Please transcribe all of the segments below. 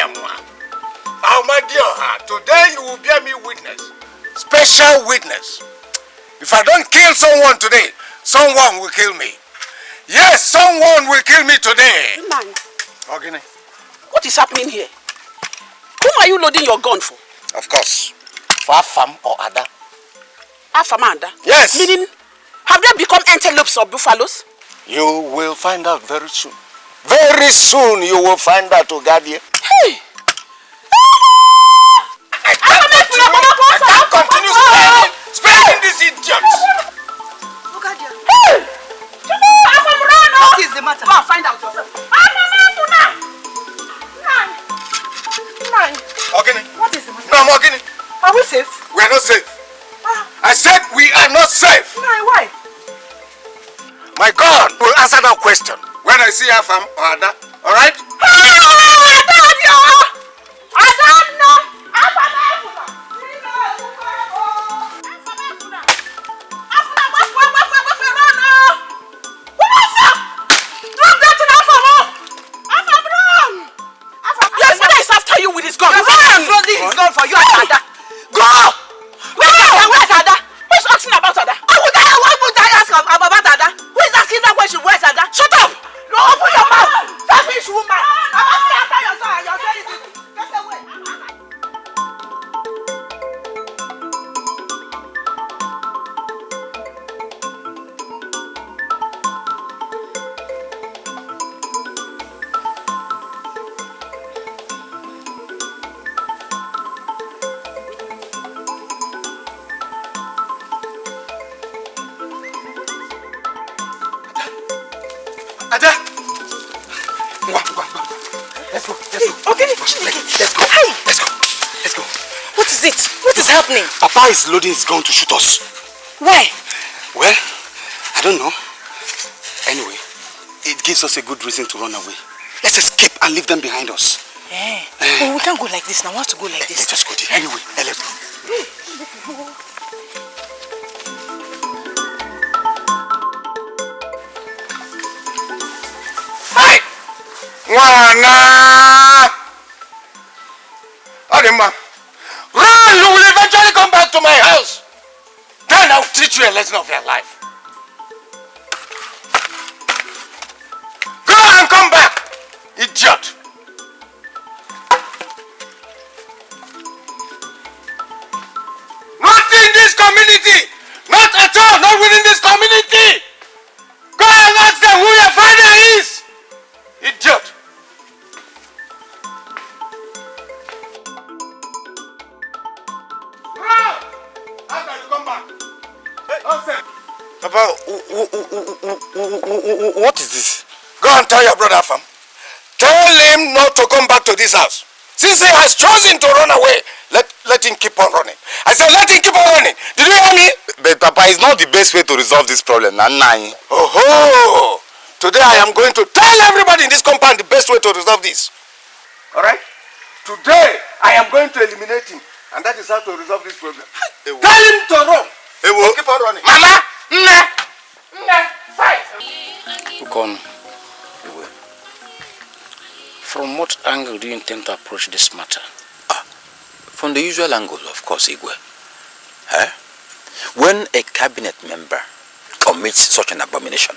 Oh, my dear heart, today you will bear me witness. Special witness. If I don't kill someone today, someone will kill me. Yes, someone will kill me today. Man, Ogini. what is happening here? Whom are you loading your gun for? Of course. For Afam or Ada. Afam and Ada? Yes. Meaning, have they become antelopes or buffaloes? You will find out very soon. Very soon you will find out, Ogadie. Hey! I can't continue spending these idiots. Ogadie. Hey! Afam, run! What is the matter? Go and find out yourself. Ogini. What is the matter? No, Ogini. Are we safe? We are not safe. I said we are not safe. Why? My God will answer that question when I see Afam or Ada. Alright? Your father is after you with his gun. Your father is loading his gun for you and Ada. Go! Where's Ada? Who's asking about Ada? Why would I ask about Ada? Who is asking that question? Where's Ada? Shut up! No, open your mouth! Selfish woman! I'm asking after your son. You're saying this. Get away! Ada! Let's go. Okay, Let's go. Hey! Let's go. What is it? What is happening? Papa is loading his gun to shoot us. Why? Well, I don't know. Anyway, it gives us a good reason to run away. Let's escape and leave them behind us. But we can't go like this now. We have to go like this. Let's just go there. Anyway, let's go. Hi! Wana! Adema! Run! You will eventually come back to my house. Then I'll teach you a lesson of your life. Go and come back, idiot! Not in this community! Not at all! Not within this community! Go and ask them who your father is! Idiot! Run! After you come back. Papa, what is this? Go and tell your brother, Fam. Tell him not to come back to this house. Since he has chosen to run away, let him keep on running. I said let him keep on running. Did you hear me? But Papa, it's not the best way to resolve this problem. Oh, today I am going to tell everybody in this compound the best way to resolve this. Alright? Today I am going to eliminate him. And that is how to resolve this problem. Tell him to run. Keep on running. Mama! Fight! Ukon, from what angle do you intend to approach this matter? From the usual angle, of course, Igwe. When a cabinet member commits such an abomination,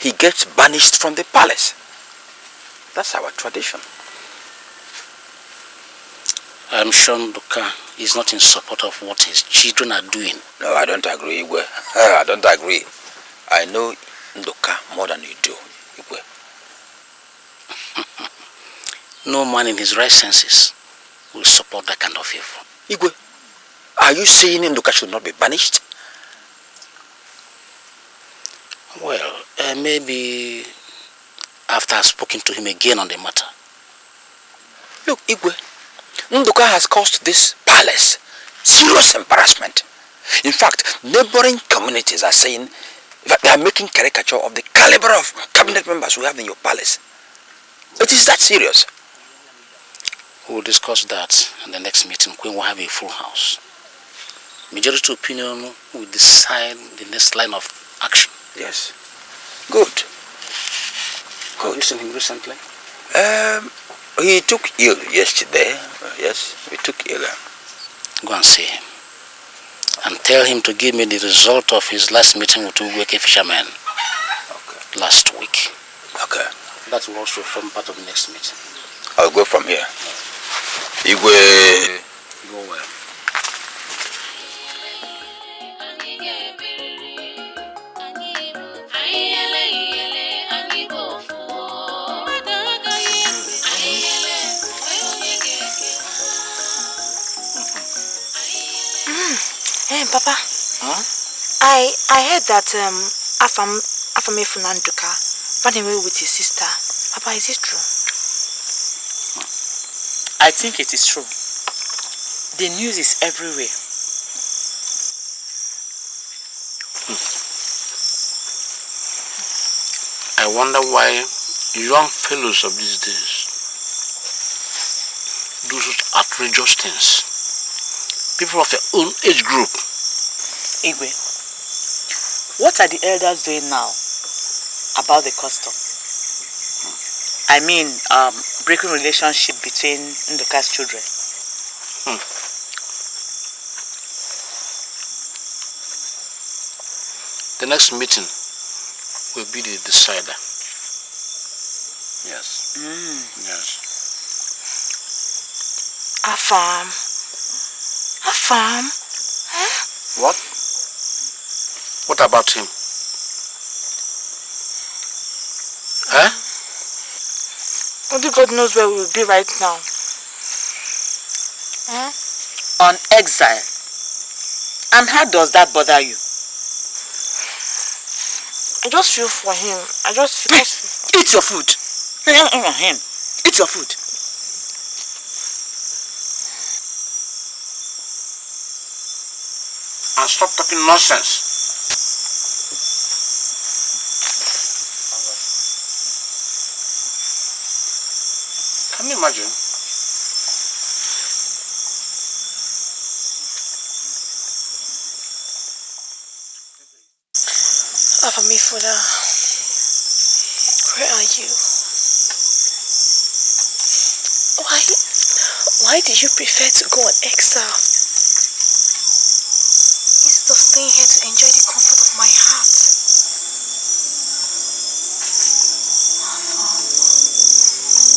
he gets banished from the palace. That's our tradition. I'm sure Nduka is not in support of what his children are doing. No, I don't agree, Igwe. I don't agree. I know Nduka more than you do, Igwe. No man in his right senses will support that kind of evil. Igwe, are you saying Nduka should not be banished? Well, maybe after I've spoken to him again on the matter. Look, Igwe, Nduka has caused this palace serious embarrassment. In fact, neighboring communities are saying that they are making caricature of the caliber of cabinet members we have in your palace. It is that serious. We'll discuss that in the next meeting when we have a full house. Majority opinion will decide the next line of action. Yes. Good. Have you seen him recently? He took ill yesterday. Yes, we took ill. Go and see him. And tell him to give me the result of his last meeting with Ugweke fishermen last week. Okay. That will also form part of the next meeting. I'll go from here. Igwe. Go well. Hey, Papa. Huh? I heard that Afamefu Nanduka ran away with his sister. Papa, is it true? I think it is true. The news is everywhere. I wonder why young fellows of these days do such outrageous things. People of their own age group. Igwe, what are the elders doing now about the custom? I mean, breaking relationship between Nduka's children. The next meeting will be the decider. Yes. Yes. Afam. What? What about him? Huh? Only God knows where we will be right now. On exile. And how does that bother you? I just feel for him. Eat your food. Eat your food. And stop talking nonsense. Can you imagine? Afamefuna, where are you? Why did you prefer to go on exile? Instead of staying here to enjoy the comfort of my heart. Afam,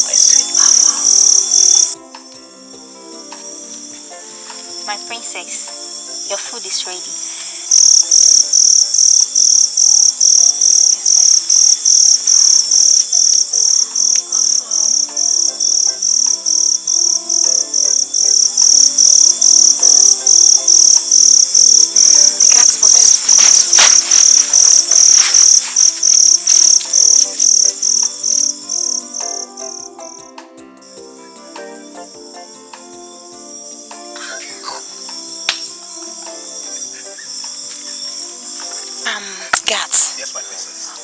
my sweet Afam. My princess, your food is ready.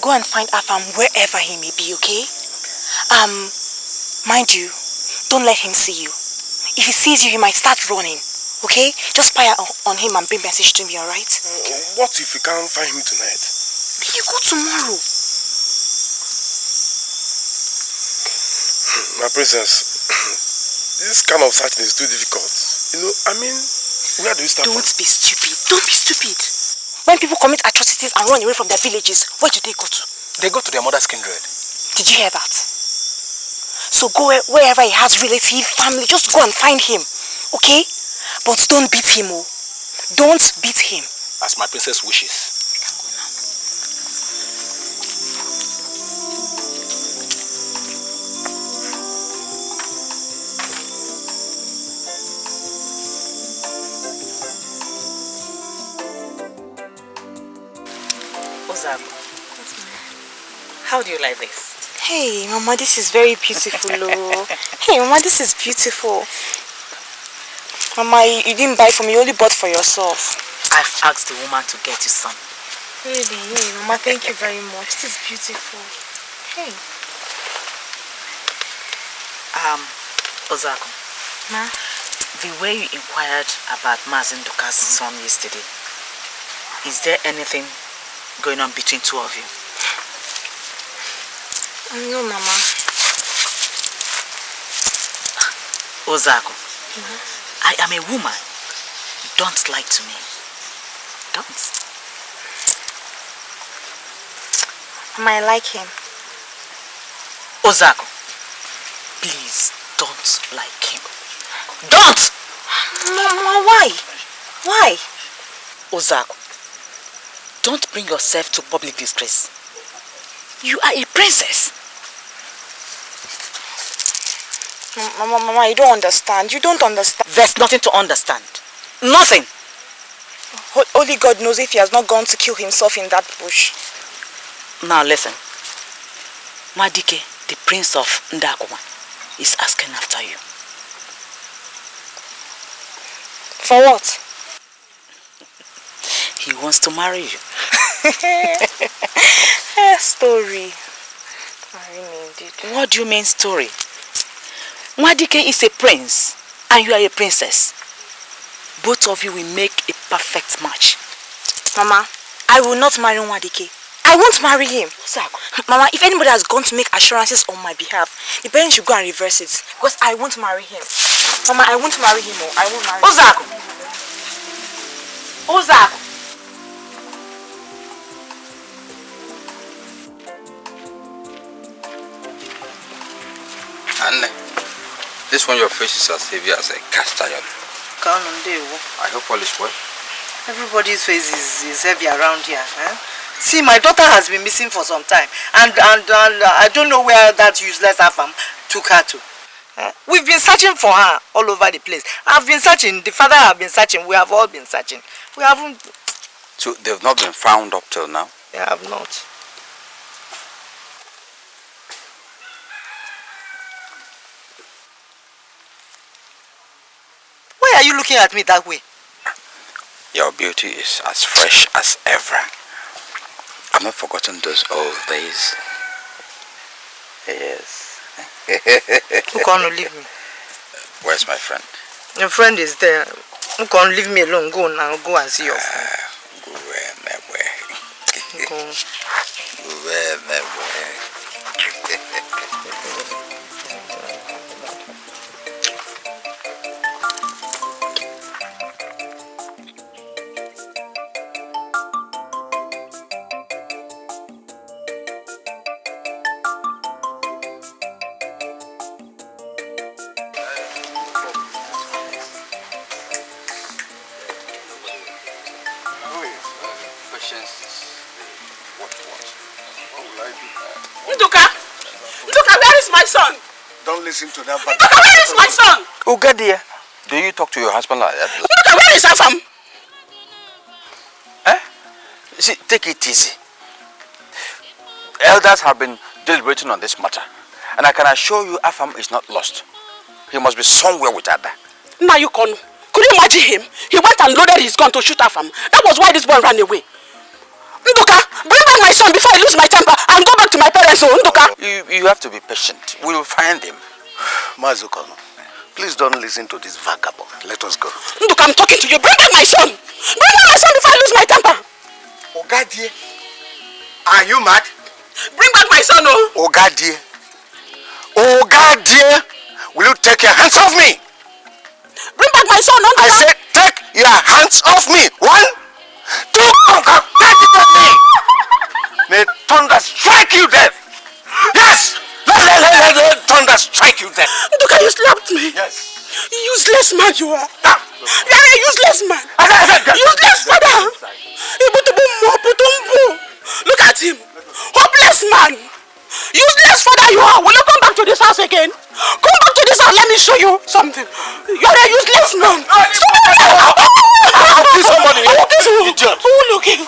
Go and find Afam wherever he may be, okay? Mind you, don't let him see you. If he sees you, he might start running, okay? Just spy on him and bring message to me, alright? What if we can't find him tonight? You go tomorrow. My princess, this kind of searching is too difficult. You know, I mean, where do we start Don't be stupid. Don't be stupid. When people commit atrocities and run away from their villages, where do they go to? They go to their mother's kindred. Did you hear that? So go wherever he has relative, family, just go and find him, okay? But don't beat him, oh. Don't beat him. As my princess wishes. You can go now. How do you like this? Hey, Mama, this is very beautiful, oh. Hey, Mama, this is beautiful. Mama, you didn't buy for me, you only bought for yourself. I've asked the woman to get you some. Really? Hey, Mama, thank you very much. This is beautiful. Hey. Ozako. Ma? The way you inquired about Mazin Duka's son yesterday, is there anything going on between two of you? No, Mama. Ozako, I am a woman. Don't lie to me. Don't. I like him. Ozako, please don't like him. Don't! Mama, why? Why? Ozako, don't bring yourself to public disgrace. You are a princess. Mama, you don't understand. You don't understand. There's nothing to understand. Nothing. Only God knows if he has not gone to kill himself in that bush. Now listen. Dikeh, the prince of Ndakuma, is asking after you. For what? He wants to marry you. Story. What do you mean story? Dikeh is a prince and you are a princess. Both of you will make a perfect match. Mama, I will not marry Dikeh. I won't marry him. Mama, if anybody has gone to make assurances on my behalf, the parents should go and reverse it. Because I won't marry him. Mama, I won't marry him. I won't marry him. Ozako! And this one, your face is as heavy as a cast iron. I hope all is well. Everybody's face is heavy around here. Eh? See, my daughter has been missing for some time. And I don't know where that useless Afam took her to. We've been searching for her all over the place. I've been searching. The father have been searching. We have all been searching. We haven't... So they've not been found up till now? They have not. Why are you looking at me that way? Your beauty is as fresh as ever. I've not forgotten those old days. Yes. Who can't leave me? Where's my friend? Your friend is there. Who can't leave me alone? Go now. Go and see your friend. Go. Don't listen to that. But where is my son? Ugadia, do you talk to your husband like that? Look, where is Afam? Eh? See, take it easy. Elders have been deliberating on this matter. And I can assure you Afam is not lost. He must be somewhere with Ada. Now you can. Could you imagine him? He went and loaded his gun to shoot Afam. That was why this boy ran away. Nduka, bring back my son before I lose my temper and go back to my parents. So, Nduka. You have to be patient. We will find him. Mazukono, please don't listen to this vagabond. Let us go. Nduka, I'm talking to you. Bring back my son. Bring back my son before I lose my temper. Ogadie, are you mad? Bring back my son, oh. Ogadie. Ogadie, will you take your hands off me? Bring back my son, Nduka. I said take your hands off me. 1, 2, take it off me. May thunder strike you dead. Yes. Let thunder strike you dead. Nduka, you slapped me. Yes. Useless man you are. You are a useless man. Useless father. Look at him. Hopeless man. Useless father you are. Will you come back to this house again? Come back to this house. Let me show you something. You are a useless man. I'll kill somebody. Idiot. Who looking?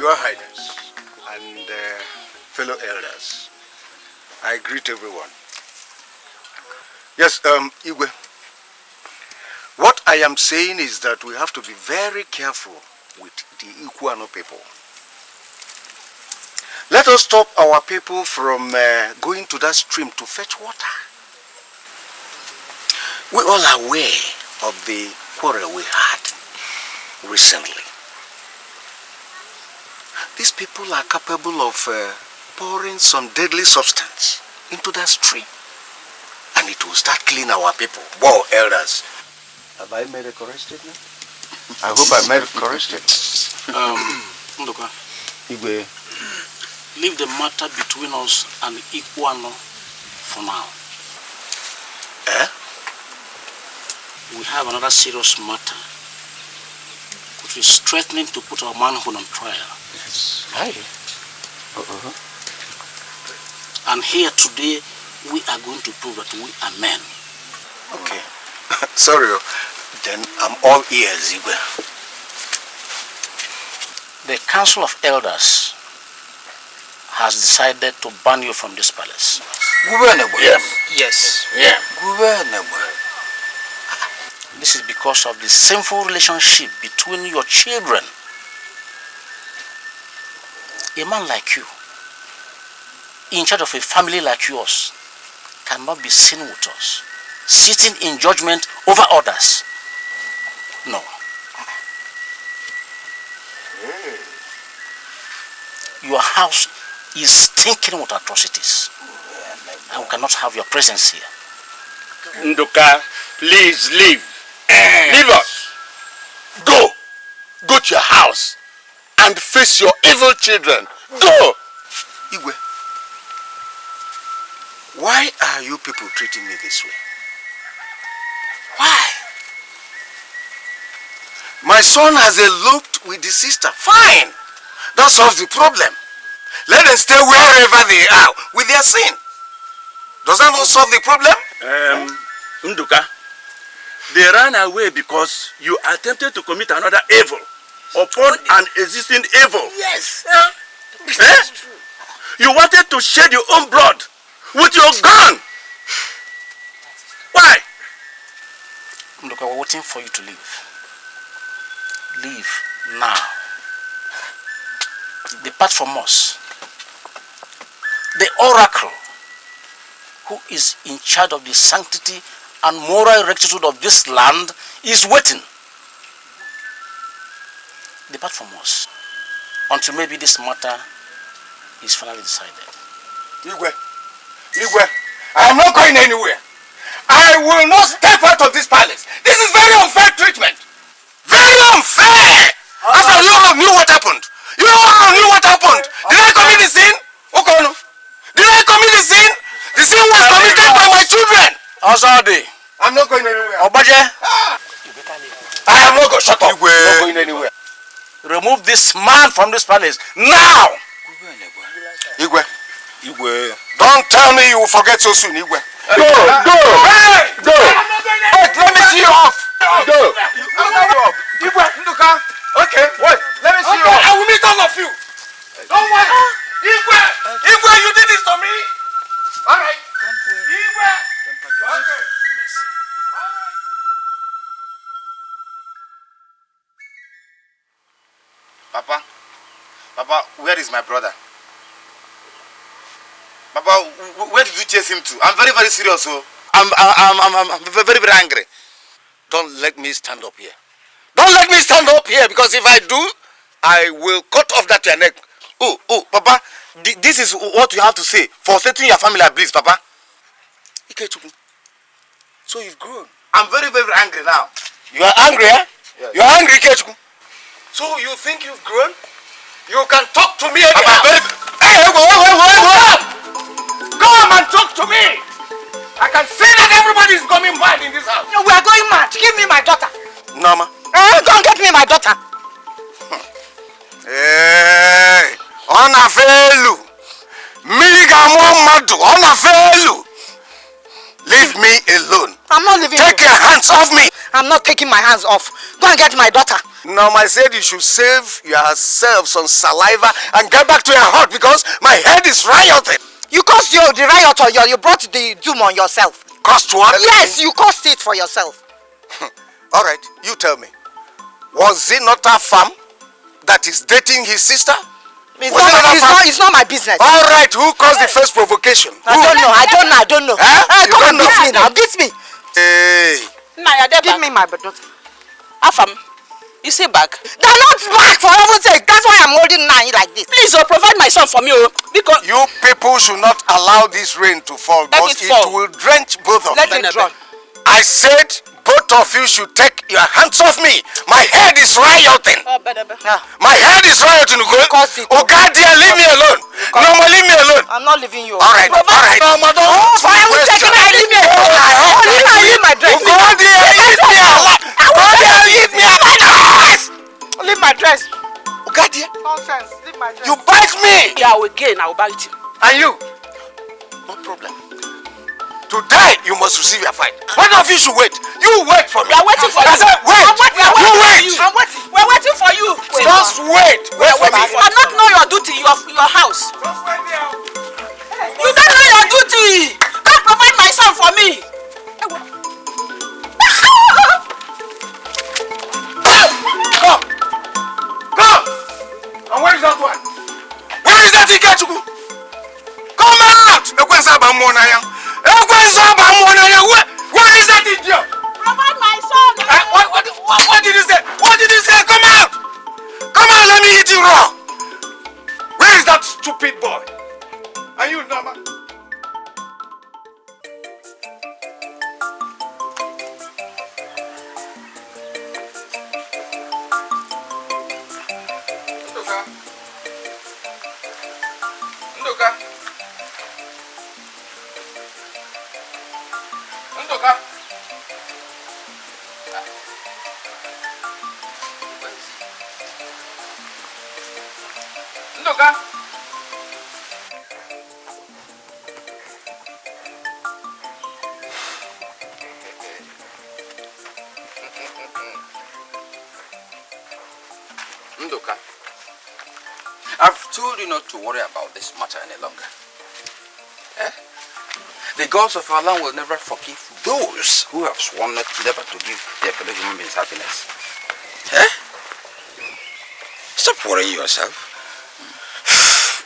Your Highness and fellow elders, I greet everyone. Yes, Igwe, what I am saying is that we have to be very careful with the Ikuano people. Let us stop our people from going to that stream to fetch water. We all are aware of the quarrel we had recently. These people are capable of pouring some deadly substance into that stream, and it will start killing our people. Whoa, elders. Have I made a correct statement? I hope I made a correct statement. Nduka, Igwe. Leave the matter between us and Ikuano for now. Eh? We have another serious matter which is threatening to put our manhood on trial. Yes. Aye. And here today, we are going to prove that we are men. Okay. Sorry, then I'm all ears, Igwe. The Council of Elders has decided to ban you from this palace. Yes. This is because of the sinful relationship between your children. A man like you, in charge of a family like yours, cannot be seen with us, sitting in judgment over others. No. Your house is stinking with atrocities, and we cannot have your presence here. Nduka, please leave. Leave us. Go. Go to your house and face your evil children. Go. Igwe, why are you people treating me this way? Why? My son has eloped with the sister. Fine. That solves the problem. Let them stay wherever they are with their sin. Does that not solve the problem? Nduka, they ran away because you attempted to commit another evil upon an existing evil. Yes. This is true. You wanted to shed your own blood with your gun. Why? Look, we're waiting for you to leave. Leave now. Depart from us. The oracle who is in charge of the sanctity and moral rectitude of this land is waiting. Depart from us until maybe this matter is finally decided. Igwe, I am not going anywhere. I will not step out of this palace. This is very unfair treatment. Very unfair! After you all knew what happened. You all knew what happened. Did I commit the sin? Okono. Did I commit the sin? The sin was committed by my children. Azadi. I'm not going anywhere. Obaje. I am not going. Shut up. Igwe. I'm not going anywhere. Remove this man from this palace now. Igwe. Don't tell me you will forget so soon, Igwe. Go. Hey! Go. Wait, let me see you off. Go. Igwe, Nduka. Okay, wait. Let me see you off. I will meet all of you. Don't worry. Igwe, you did this to me. All right. Igwe. Okay. Papa, where is my brother? Papa, where did you chase him to? I'm very, very serious, so I'm very, very angry. Don't let me stand up here. Don't let me stand up here, because if I do, I will cut off that your neck. Oh, Papa, this is what you have to say for setting your family ablaze, Papa. Ikechukwu. So you've grown. I'm very, very angry now. You are angry, eh? Yes. You are angry, Ikechukwu. So you think you've grown? You can talk to me again. Hey, wait. Come and talk to me. I can see that everybody is going mad in this house. No, we are going mad. Give me my daughter. Nama. Go and get me my daughter. Hey, Onafelu. Miligamu Madu. Onafelu. Leave me alone. I'm not leaving Take your hands off me. I'm not taking my hands off. Go and get my daughter. Now, I said you should save yourself some saliva and get back to your heart, because my head is rioting. You caused the riot, or you brought the doom on yourself. Caused what? Yes, you caused it for yourself. All right, you tell me. Was it not a farm that is dating his sister? It's not my business. All right, who caused the first provocation? I don't know. Come and beat me now. Beat me. Hey. Give me my daughter. Afam, you say back? They're not back for heaven's sake. That's why I'm holding Nai like this. Please, provide my son for me, because you people should not allow this rain to fall because it will drench both of you. Let it run. I said both of you should take your hands off me. My head is rioting. My head is rioting. Ogadia, leave me alone. No more, leave me alone. I'm not leaving you. All right, all right. No, madam. For heaven's sake, leave me alone. Leave my dress. Ogadia, leave me alone. Ogadia, leave me alone. Leave my dress. Ogadia. Nonsense. Leave my dress. You bite me. Yeah, again, I will bite you. And you? No problem. Today, you must receive your fight. One of you should wait. You wait for me. We are waiting for you. I said, wait. You wait. I'm waiting. We're waiting for you. Just wait. Wait for me. You cannot know your duty. Your house. Just wait there. You don't know your duty. Can't provide my son for me. Come. Come. And where is that one? Where is that Ikechuku? Come out. Where is that idiot? Provide my son. What did he say? What did he say? Come out. Come out. Let me eat you raw. Where is that stupid boy? Are you Nama? Ndoka, I've told you not to worry about this matter any longer. The gods of our land will never forgive those who have sworn never to give their fellow human beings happiness. Stop worrying yourself.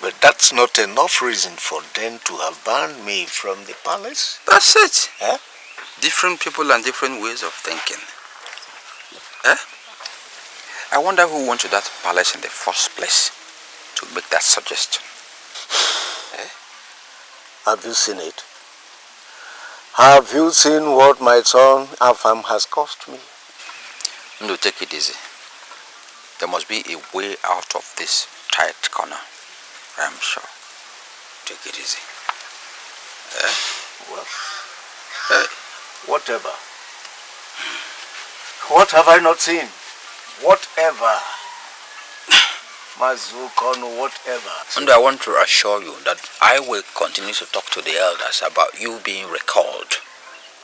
But that's not enough reason for them to have banned me from the palace. That's it. Different people and different ways of thinking. I wonder who went to that palace in the first place to make that suggestion. Have you seen it? Have you seen what my son Afam has cost me? No, take it easy. There must be a way out of this tight corner, I'm sure. Take it easy. Well, whatever. What have I not seen? Whatever. Mazukono, whatever. And I want to assure you that I will continue to talk to the elders about you being recalled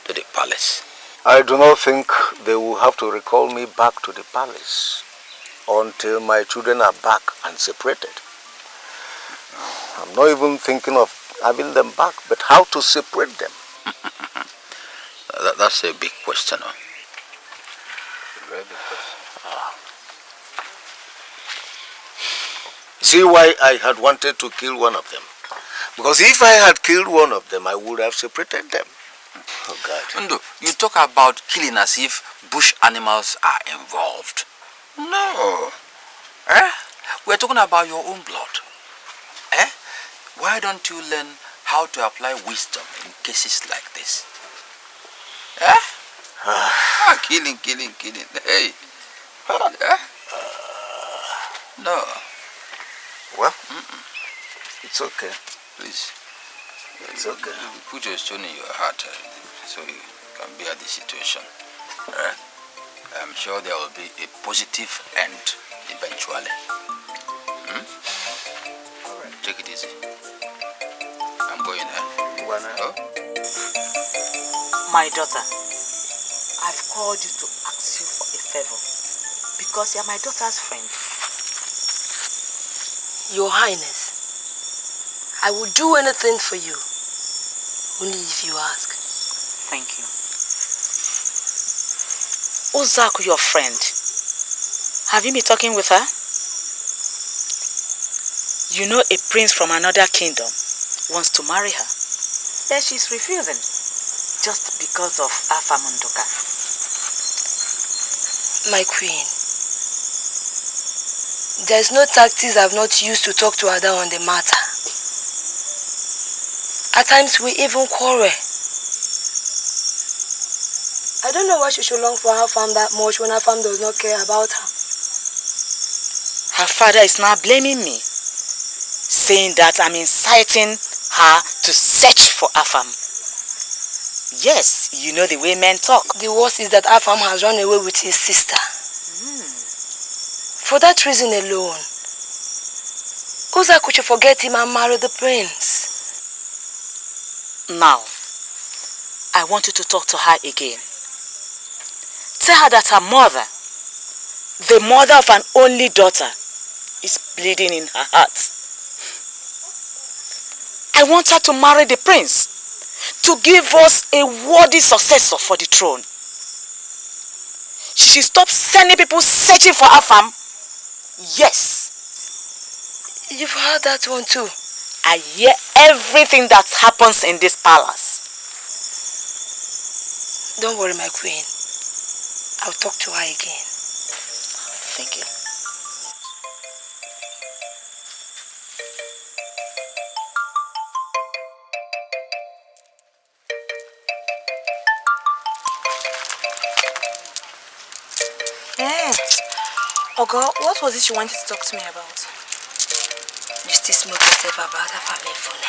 to the palace. I do not think they will have to recall me back to the palace until my children are back and separated. I'm not even thinking of having them back, but how to separate them? That's a big question. Huh? Very big question. See why I had wanted to kill one of them? Because if I had killed one of them, I would have separated them. Oh God. Ndo, you talk about killing as if bush animals are involved. No. We're talking about your own blood. Why don't you learn how to apply wisdom in cases like this? Killing. Hey. No. Well, it's okay. Please. It's okay. Put your stone in your heart so you can bear the situation. I'm sure there will be a positive end eventually. Alright, take it easy. I'm going there. My daughter, I've called you to ask you for a favor because you're my daughter's friend. Your Highness, I will do anything for you, only if you ask. Thank you. Ozaku, your friend, have you been talking with her? You know a prince from another kingdom wants to marry her. But she's refusing. Just because of Afam Nduka. My queen, there's no tactics I've not used to talk to Ada on the matter. At times we even quarrel. I don't know why she should long for her farm that much when her farm does not care about her. Her father is now blaming me, saying that I'm inciting her to search for Afam. Yes, you know the way men talk. The worst is that Afam has run away with his sister. For that reason alone, Uza could you forget him and marry the prince? Now, I want you to talk to her again. Tell her that her mother, the mother of an only daughter, is bleeding in her heart. I want her to marry the prince, to give us a worthy successor for the throne. She should stop sending people searching for Afam. Yes. You've heard that one too? I hear everything that happens in this palace. Don't worry, my queen. I'll talk to her again. Thank you. Oga, what was it you wanted to talk to me about? You still smoke yourself about her family phone.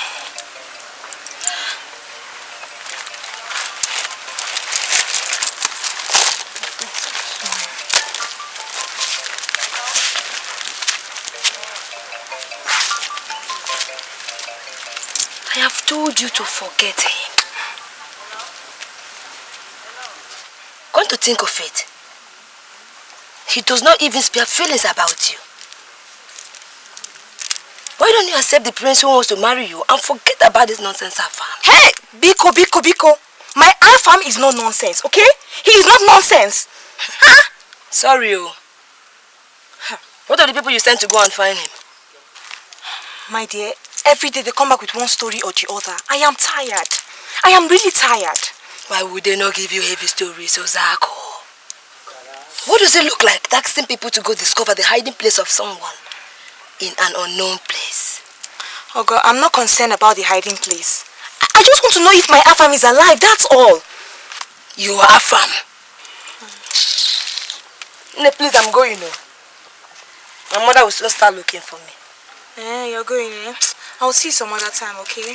I have told you to forget him. Come to think of it, he does not even spare feelings about you. Why don't you accept the prince who wants to marry you and forget about this nonsense Afam? Hey! Biko! My Afam is not nonsense, okay? He is not nonsense. Huh? Sorry, oh. What are the people you sent to go and find him? My dear, every day they come back with one story or the other. I am tired. I am really tired. Why would they not give you heavy stories, Ozako? What does it look like asking people to go discover the hiding place of someone in an unknown place? Oh God, I'm not concerned about the hiding place. I just want to know if my Afam is alive, that's all. You are Afam. No, please, I'm going now. My mother will soon start looking for me. You're going, eh? I'll see you some other time, okay?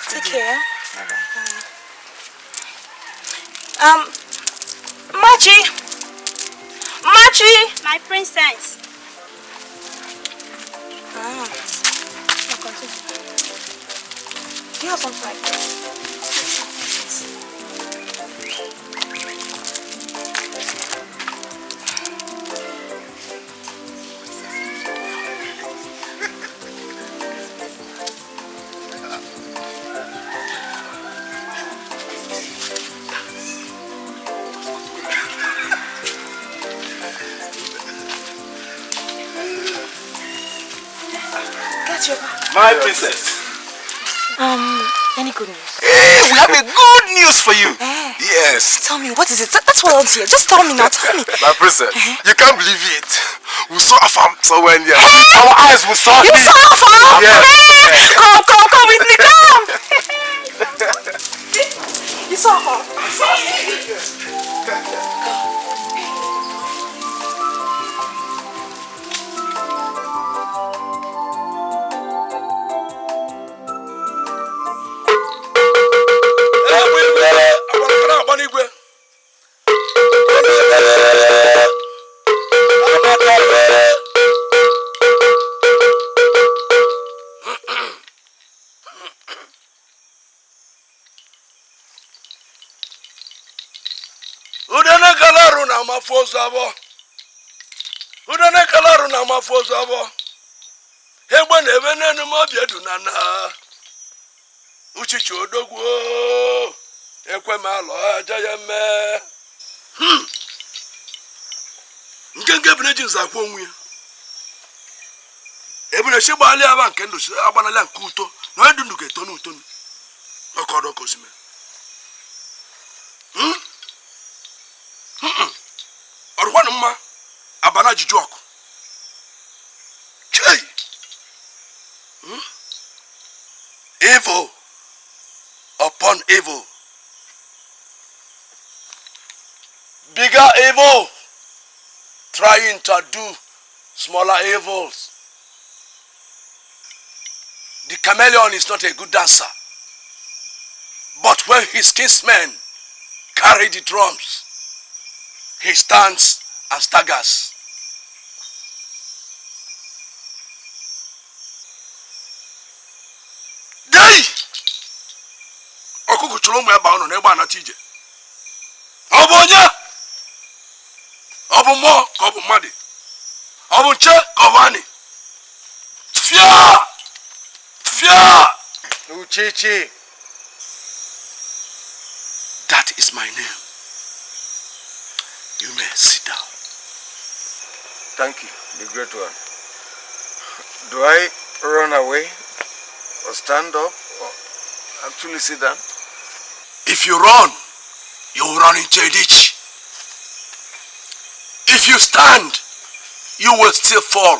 Take care. Bye-bye. Machi! My princess. Do you have something like that? My princess. Any good news? Hey, we have a good news for you. Yes. Tell me, what is it? That's what I want to hear. Just tell me now, tell me. My princess, you can't believe it. We saw Afam somewhere here. Our eyes we saw him. You saw Afam? Yes. Come with me, come. You saw Afam? Udane kalaru na mafozo abo. Egbe na ebe nenu mo biedu na na. Uchichi odogwu. Ekwe ma lo aja ya me. Ngenge bine jinza kwa onwe. Ebe na-eshi gbali aba nke ndụ agbanala nke uto na onye ndụ ga-etonu utonu ọkọdọ kosime ọrụkwanụ mma abana ajụjụ ọkụ chei evil upon evil, bigger evil trying to do smaller evils. The chameleon is not a good dancer, but when his kinsmen carry the drums, he stands and staggers. Day! Ọkụkụ chụrụ ụmụ ya baa ọnụ n'egbe anata ije. Ọ bụ onye? Ọ bụ mmụọ ka ọ bụ mmadụ? Ọ bụ nche ka ọ bụ anị? Fia! Fia! Uchichi. That is my name. You may sit down. Thank you, the great one. Do I run away or stand up or actually sit down? If you run, you will run into a ditch. If you stand, you will still fall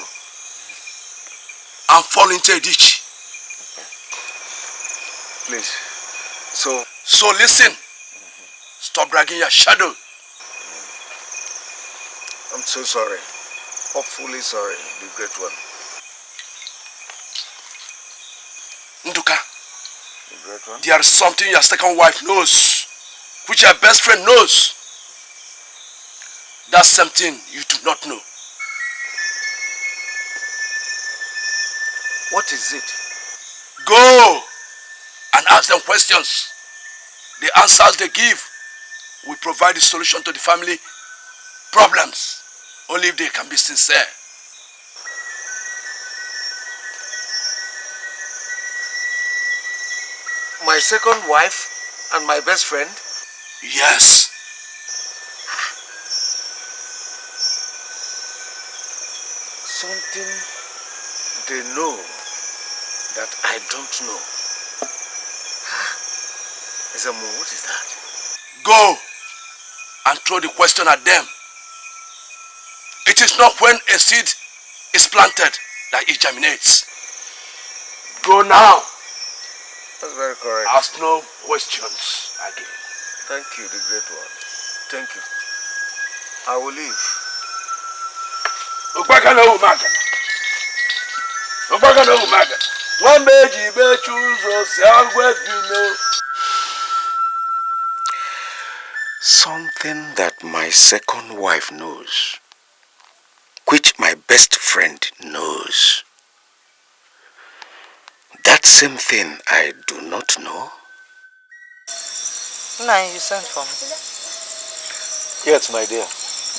and fall into a ditch. Please. So listen. Stop dragging your shadow. I'm so sorry. Awfully sorry, the great one. Nduka, the great one? There is something your second wife knows, which your best friend knows. That's something you do not know. What is it? Go and ask them questions. The answers they give will provide the solution to the family problems, only if they can be sincere. My second wife and my best friend? Yes. Something they know that I don't know. Ezamu, what is that? Go and throw the question at them. It is not when a seed is planted that it germinates. Go now. That's very correct. Ask no questions again. Thank you, the great one. Thank you. I will leave. Something that my second wife knows, which my best friend knows. That same thing I do not know. Nah, you sent for me. Yes, my dear.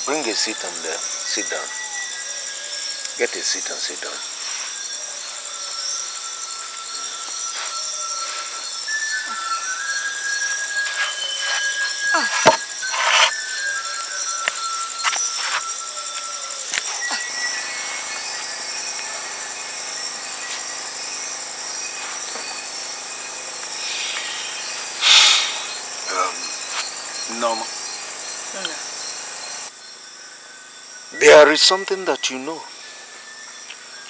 Bring a seat and sit down. Get a seat and sit down. No. There is something that you know.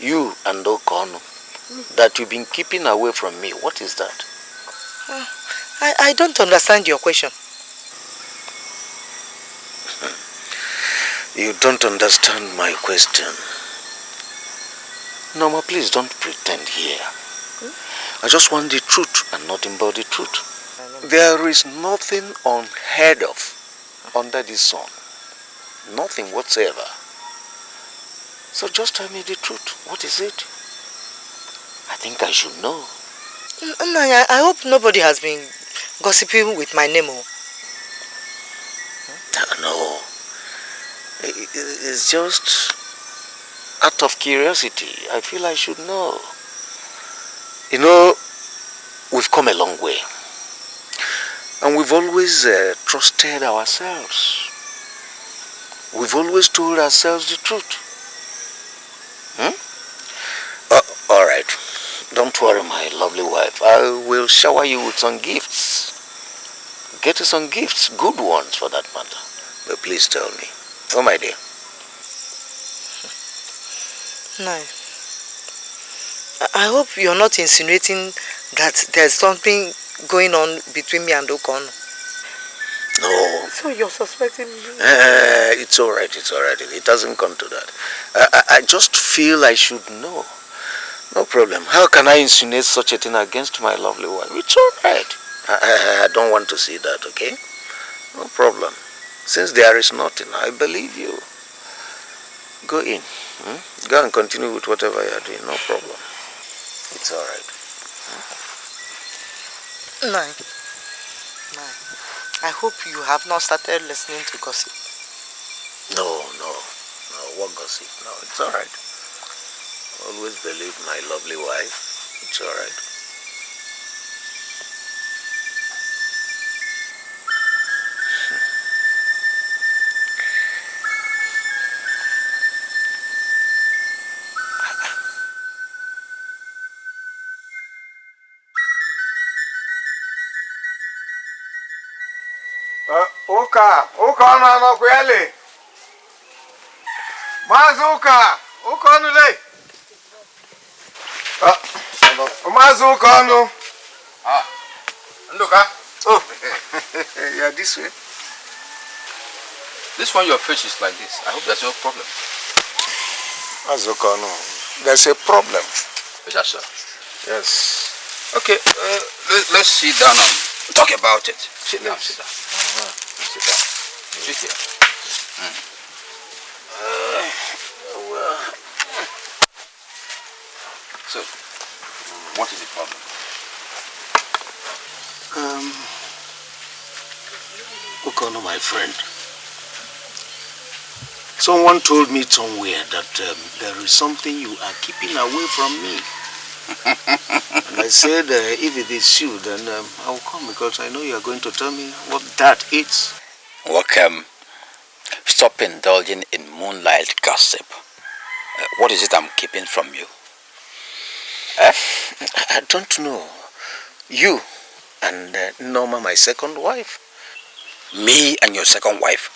You and Okono. That you've been keeping away from me. What is that? I don't understand your question. You don't understand my question. Norma, please don't pretend here. I just want the truth and nothing but the truth. There is nothing unheard of under this sun. Nothing whatsoever. So just tell me the truth. What is it? I think I should know. I hope nobody has been gossiping with my name. No. It's just out of curiosity. I feel I should know. You know, we've come a long way. And we've always trusted ourselves. We've always told ourselves the truth. lovely wife, I will shower you with some gifts. Get you some gifts, good ones for that matter. But please tell me. Oh, my dear. No. I hope you're not insinuating that there's something going on between me and Okono. No. So you're suspecting me? It's all right, it's all right. It doesn't come to that. I just feel I should know. No problem. How can I insinuate such a thing against my lovely wife? It's all right. I don't want to see that, okay? No problem. Since there is nothing, I believe you. Go in. Go and continue with whatever you're doing. No problem. It's all right. No. No. I hope you have not started listening to gossip. No. What gossip? No, it's all right. Always believe my lovely wife. It's all right. Ụka ọnụ anọkwa ya le. Maazị ụka ọnụ le. Maazị ụka ọnụ. Nduka. Oh, yeah, this way. This one, your face is like this. I hope there's no problem. Maazị ụka ọnụ, there's a problem. Is that so? Yes. Okay, let's sit down and talk about it. Sit down. Sit down. Sit down. Sit here. So, what is the problem? Okono, my friend. Someone told me somewhere that there is something you are keeping away from me. And I said, if it is you, then I will come because I know you are going to tell me what that is. Welcome. Stop indulging in moonlight gossip. What is it I'm keeping from you? I don't know. You and Norma, my second wife. Me and your second wife?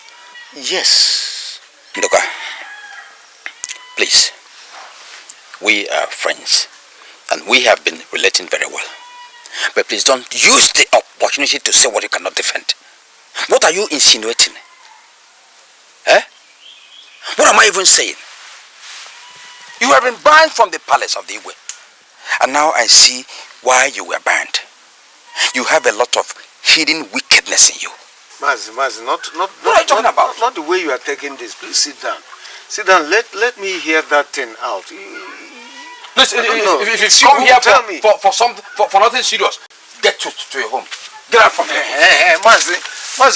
Yes. Nduka, please. We are friends. And we have been relating very well. But please don't use the opportunity to say what you cannot defend. What are you insinuating? What am I even saying? You have been banned from the palace of the Igwe. And now I see why you were banned. You have a lot of hidden wickedness in you. Mazi, not what are you talking about? Not the way you are taking this. Please sit down. Sit down. Let me hear that thing out. Listen, if you come here for nothing serious, get to your home. Get out from here. Hey, Mazi,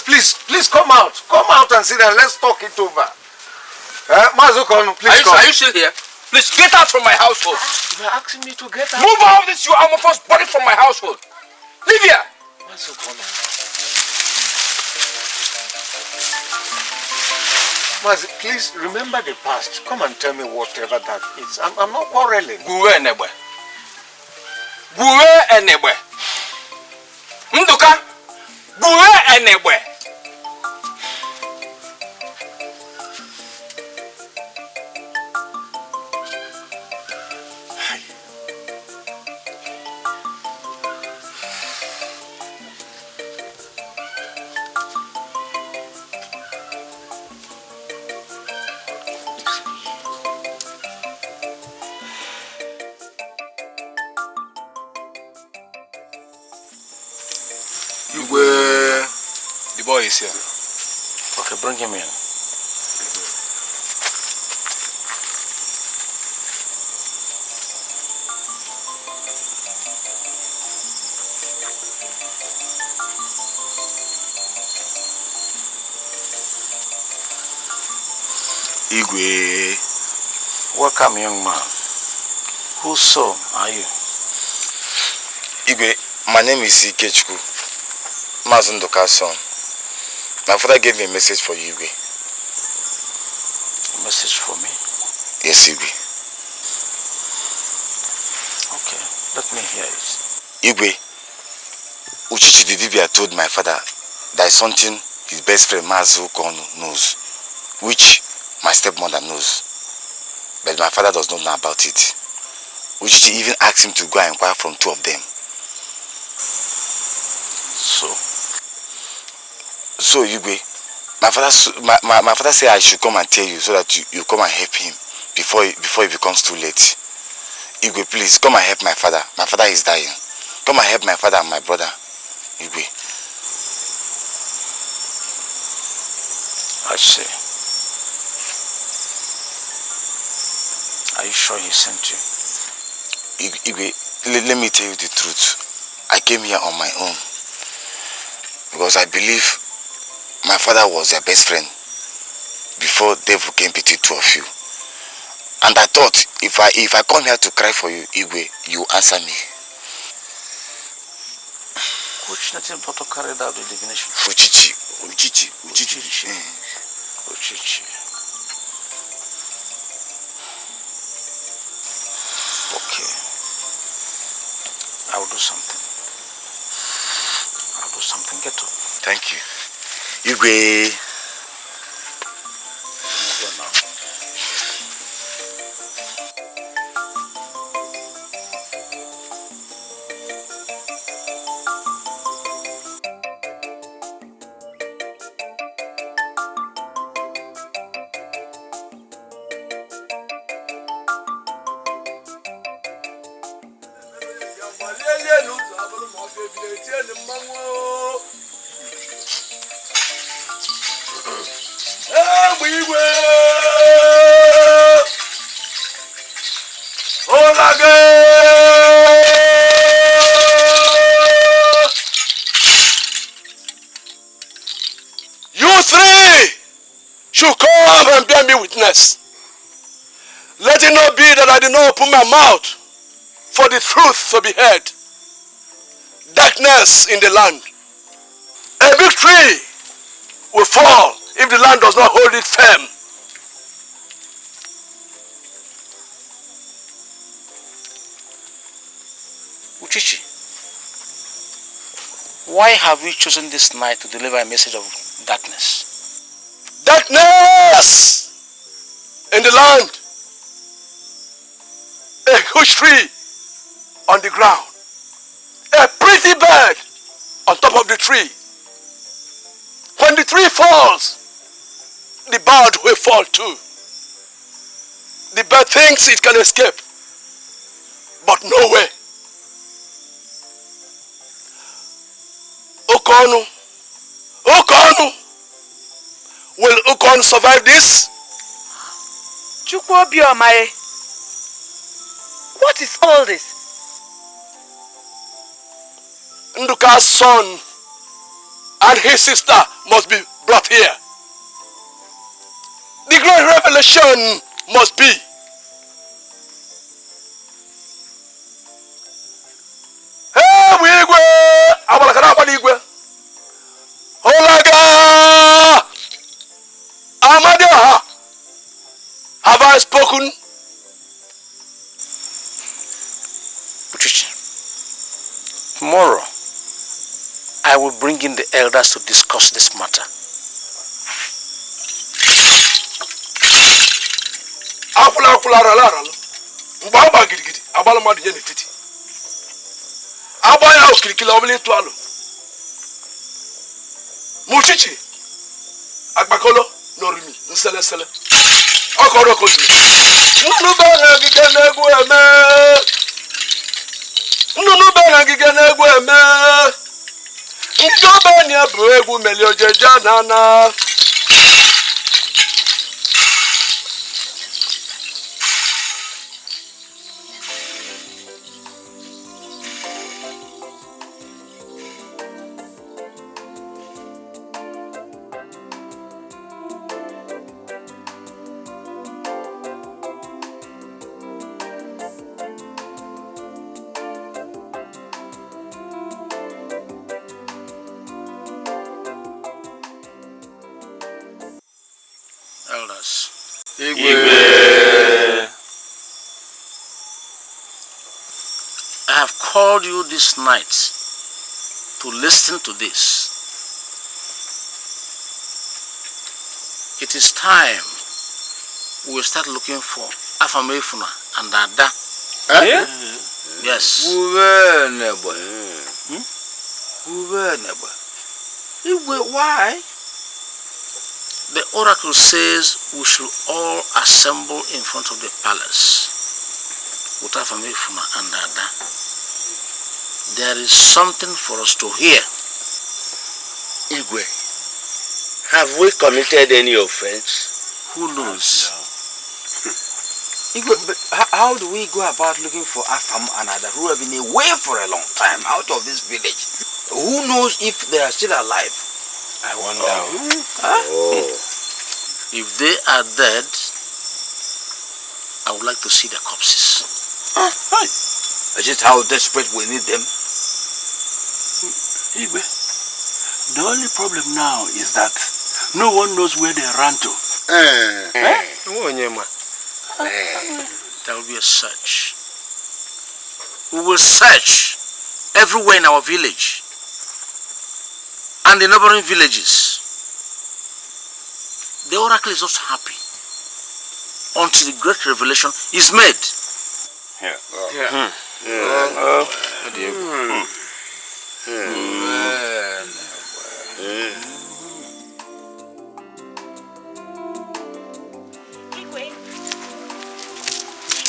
please come out. Come out and sit down. Let's talk it over. Mazi, please come. Are you still here? Please get out from my household. You are asking me to get out. Move out of this, you amorphous body from my household. Leave here. Mazi, please remember the past. Come and tell me whatever that is. I'm not quarreling. Guwe enegbe. Guwe enegbe. Nduka. Guwe enegbe. The boy is here. Okay, bring him in. Igwe. Welcome, young man. Whose son are you? Igwe, my name is Ikechukwu, Mazundoka's son. My father gave me a message for you, Igwe. A message for me? Yes, Igwe. Okay, let me hear it. Igwe, Uchichi the Dibia told my father there is something his best friend Mazu Kono knows, which my stepmother knows. But my father does not know about it. Uchichi even asked him to go and inquire from two of them. So Igwe, my father said I should come and tell you so that you come and help him before it becomes too late. Igwe, please come and help my father. My father is dying. Come and help my father and my brother. Igwe. I see. Are you sure he sent you? Igwe, let me tell you the truth. I came here on my own because I believe my father was their best friend before devil came between two of you. And I thought if I come here to cry for you, Igwe, you answer me. Which nothing but to carry out the divination? Uchichi. Uchichi. Okay. I will do something. Get up. Thank you. Igwe. Go now. You three should come and bear me witness. Let it not be that I did not open my mouth for the truth to be heard. Darkness in the land. A big tree will fall if the land does not hold it firm. Uchichi, why have you chosen this night to deliver a message of darkness? Darkness in the land. A huge tree on the ground. A pretty bird on top of the tree. When the tree falls, the bird will fall too. The bird thinks it can escape, but no way. Okonu, will Okonu survive this? Chukwuobioma, what is all this? Nduka's son and his sister must be brought here. The great revelation must be. Hey, Wigwe! Abalakadabali. Olaga! Amadeha! Have I spoken? Uchichi, tomorrow I will bring in the elders to discuss this matter. Muchichi, Agbakolo, Norimi, Nsele. Okoro Kosi. Nunu bana gigana gweme. Njoba ni abu egwu meliojeja nana. Elders. I have called you this night to listen to this. It is time we will start looking for Afamefuna and Ada. Yes. Why? The oracle says we should all assemble in front of the palace with Afamefuna and Ada. There is something for us to hear. Igwe, have we committed any offense? Who knows? Igwe, but how do we go about looking for Afam and Ada who have been away for a long time out of this village? Who knows if they are still alive? I wonder. If they are dead, I would like to see the corpses. Is it how desperate we need them? Igwe, the only problem now is that no one knows where they ran to. There will be a search. We will search everywhere in our village and the neighboring villages. The oracle is also happy until the great revelation is made.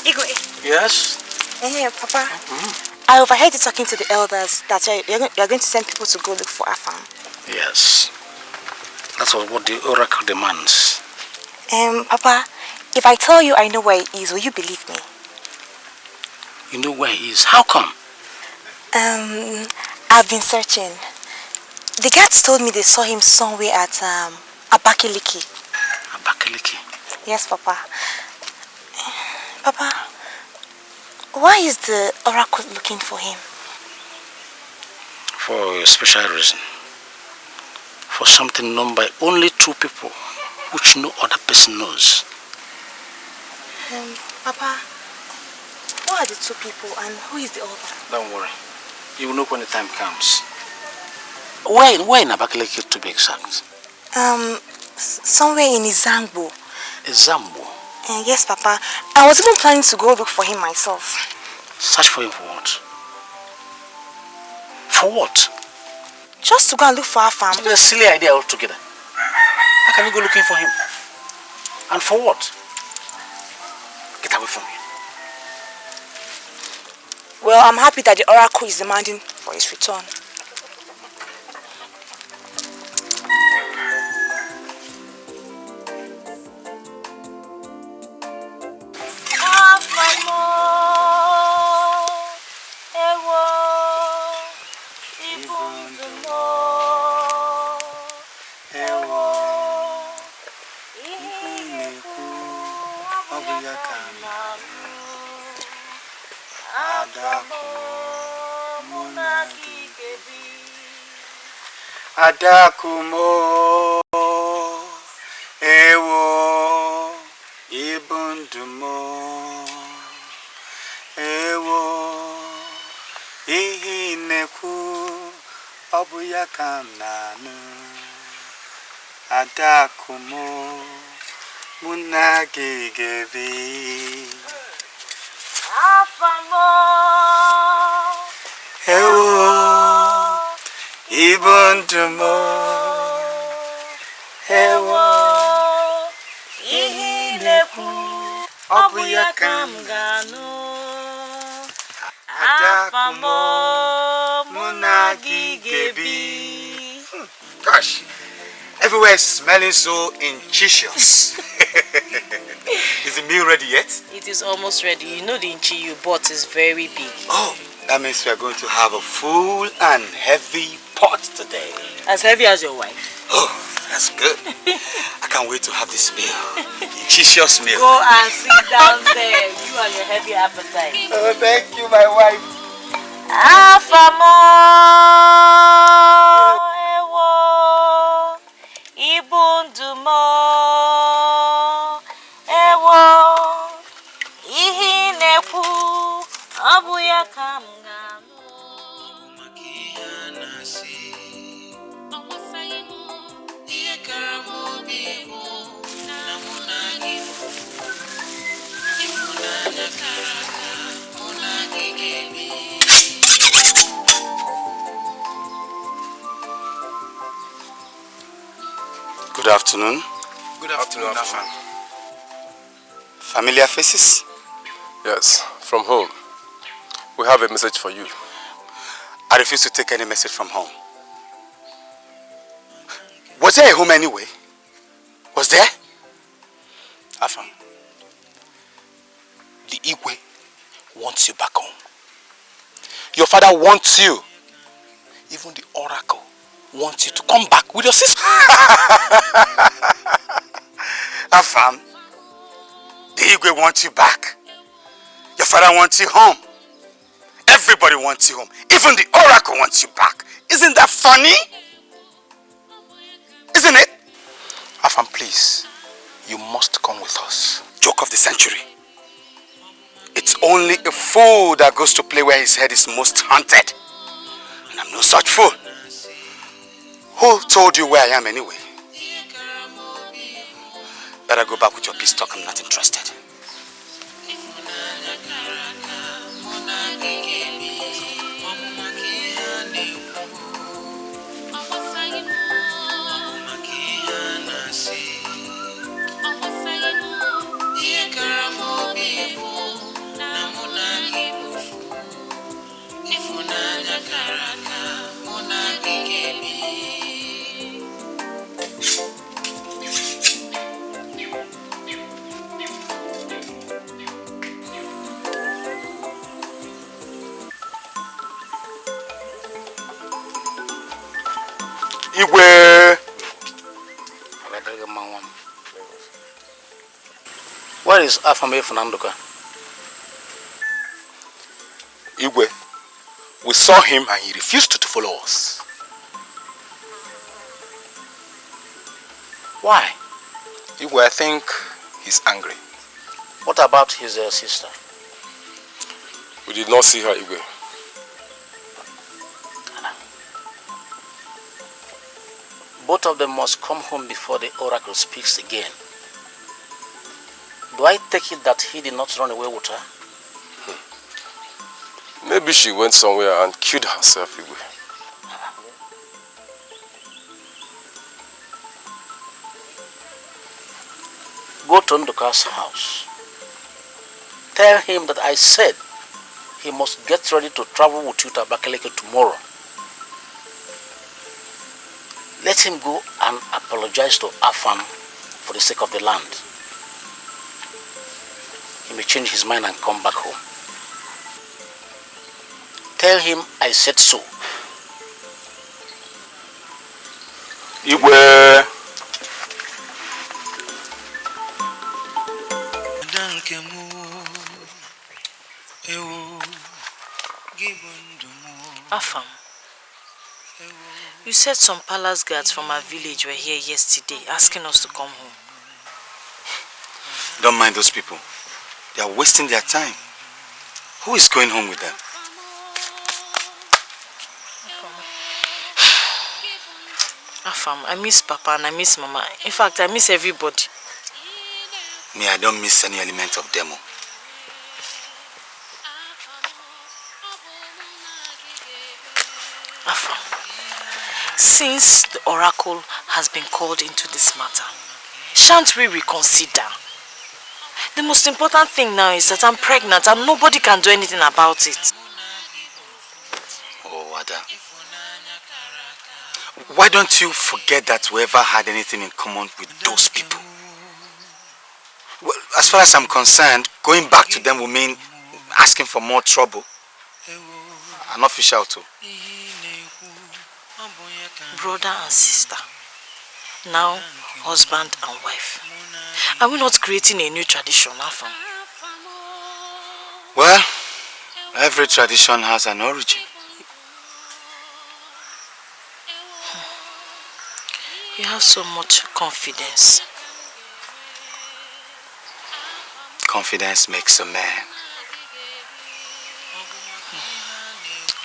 Igwe. Yes? Hey, Papa. I overheard you talking to the elders that you're going to send people to go look for Afam. Yes. That's what the oracle demands. Papa, if I tell you I know where he is, will you believe me? You know where he is? How come? I've been searching. The guards told me they saw him somewhere at Abakaliki. Abakaliki? Yes, Papa. Papa, why is the oracle looking for him? For a special reason. For something known by only 2 people, which no other person knows. Papa, who are the 2 people and who is the other? Don't worry. You will know when the time comes. Where in Abakaliki to be exact? Somewhere in Izambo. Izambo? Yes, Papa. I was even planning to go look for him myself. Search for him for what? For what? Just to go and look for Afam. It's a silly idea altogether. How can you go looking for him? And for what? Get away from me. Well, I'm happy that the oracle is demanding for his return. Adakumo ewo ibundumo ewo ihineku obuyakamnanu Adakumo munagigebi Afamo ewo ibundumo ewo ihineku obuyakamgano Afamo munagigebi. Gosh, everywhere is smelling so inchicious. Is the meal ready yet? It is almost ready. You know the inchi you bought is very big. Oh, that means we are going to have a full and heavy pot today. As heavy as your wife. Oh, that's good. I can't wait to have this meal. Inchicious meal. Go and sit down there, you and your heavy appetite. Oh, thank you, my wife. Afamo ewo ibundumo ewo ihineku obuyakamgano. Good afternoon. Good afternoon, Afam. Familiar faces? Yes, from home. We have a message for you. I refuse to take any message from home. Was there a home anyway? Was there? Afam, the Igwe wants you back home. Your father wants you. Even the oracle wants you to come back with your sister. Afam, the Igwe wants you back. Your father wants you home. Everybody wants you home. Even the oracle wants you back. Isn't that funny? Isn't it? Afam, please, you must come with us. Joke of the century. It's only a fool that goes to play where his head is most haunted. And I'm no such fool. Who told you where I am anyway? Better go back with your peace talk. I'm not interested. Igwe! Where is Afame Fernandoka? Igwe, we saw him and he refused to follow us. Why? Igwe, I think he's angry. What about his sister? We did not see her, Igwe. Both of them must come home before the oracle speaks again. Do I take it that he did not run away with her? Maybe she went somewhere and killed herself, Igwe. Go to Nduka's house. Tell him that I said he must get ready to travel with you to Abakaleke tomorrow. Let him go and apologize to Afam for the sake of the land. He may change his mind and come back home. Tell him I said so. Igwe! Afam, you said some palace guards from our village were here yesterday asking us to come home. Don't mind those people. They are wasting their time. Who is going home with them? Afam, I miss Papa and I miss Mama. In fact, I miss everybody. Me, I don't miss any element of demo. Afam, since the oracle has been called into this matter, shan't we reconsider? The most important thing now is that I'm pregnant and nobody can do anything about it. Oh, Wada. Why don't you forget that we ever had anything in common with those people? Well, as far as I'm concerned, going back to them will mean asking for more trouble. Unofficial too. Brother and sister, now husband and wife. Are we not creating a new tradition, Afam? Well, every tradition has an origin. You have so much confidence. Confidence makes a man.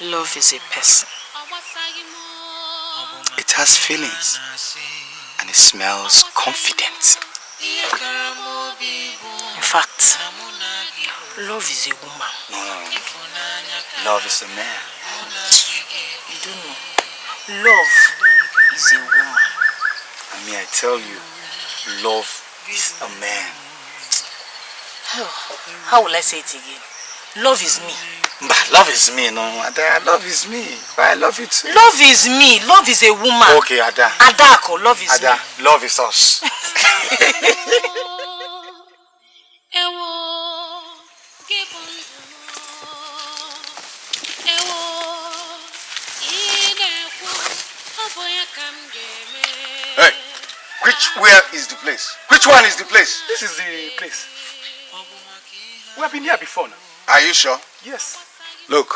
Love is a person. It has feelings and it smells confident. In fact, love is a woman. No. Love is a man. You don't know. Love is a woman. I mean, I tell you, love is a man. How will I say it again? Love is me. But love is me, no. Ada, love is me. I love you too. Love is me. Love is a woman. Okay, Ada. Adako, love is Ada, me. love is us. Hey, where is the place? Which one is the place? This is the place. We have been here before now. Are you sure? Yes. Look,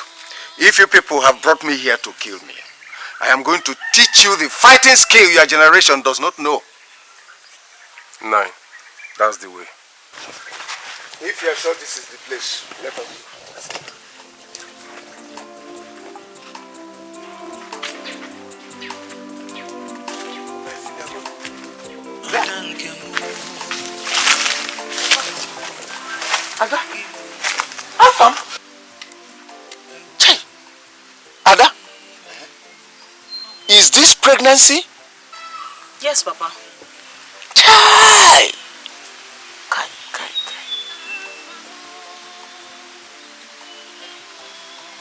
if you people have brought me here to kill me, I am going to teach you the fighting skill your generation does not know. 9. That's the way. If you are sure this is the place, let us go. Ada, Afam. Hey, Ada, is this pregnancy? Yes, Papa. Chai! Kai.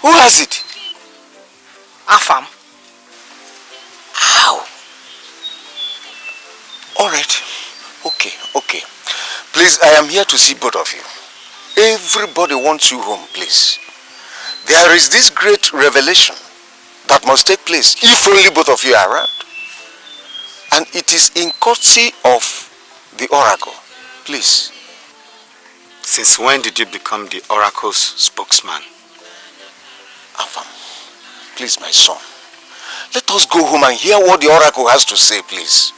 Who has it? Afam. How? All right. Okay. Please, I am here to see both of you. Everybody wants you home, please. There is this great revelation that must take place if only both of you are around. And it is in courtesy of the oracle. Please. Since when did you become the oracle's spokesman? Afam, please, my son. Let us go home and hear what the oracle has to say, please.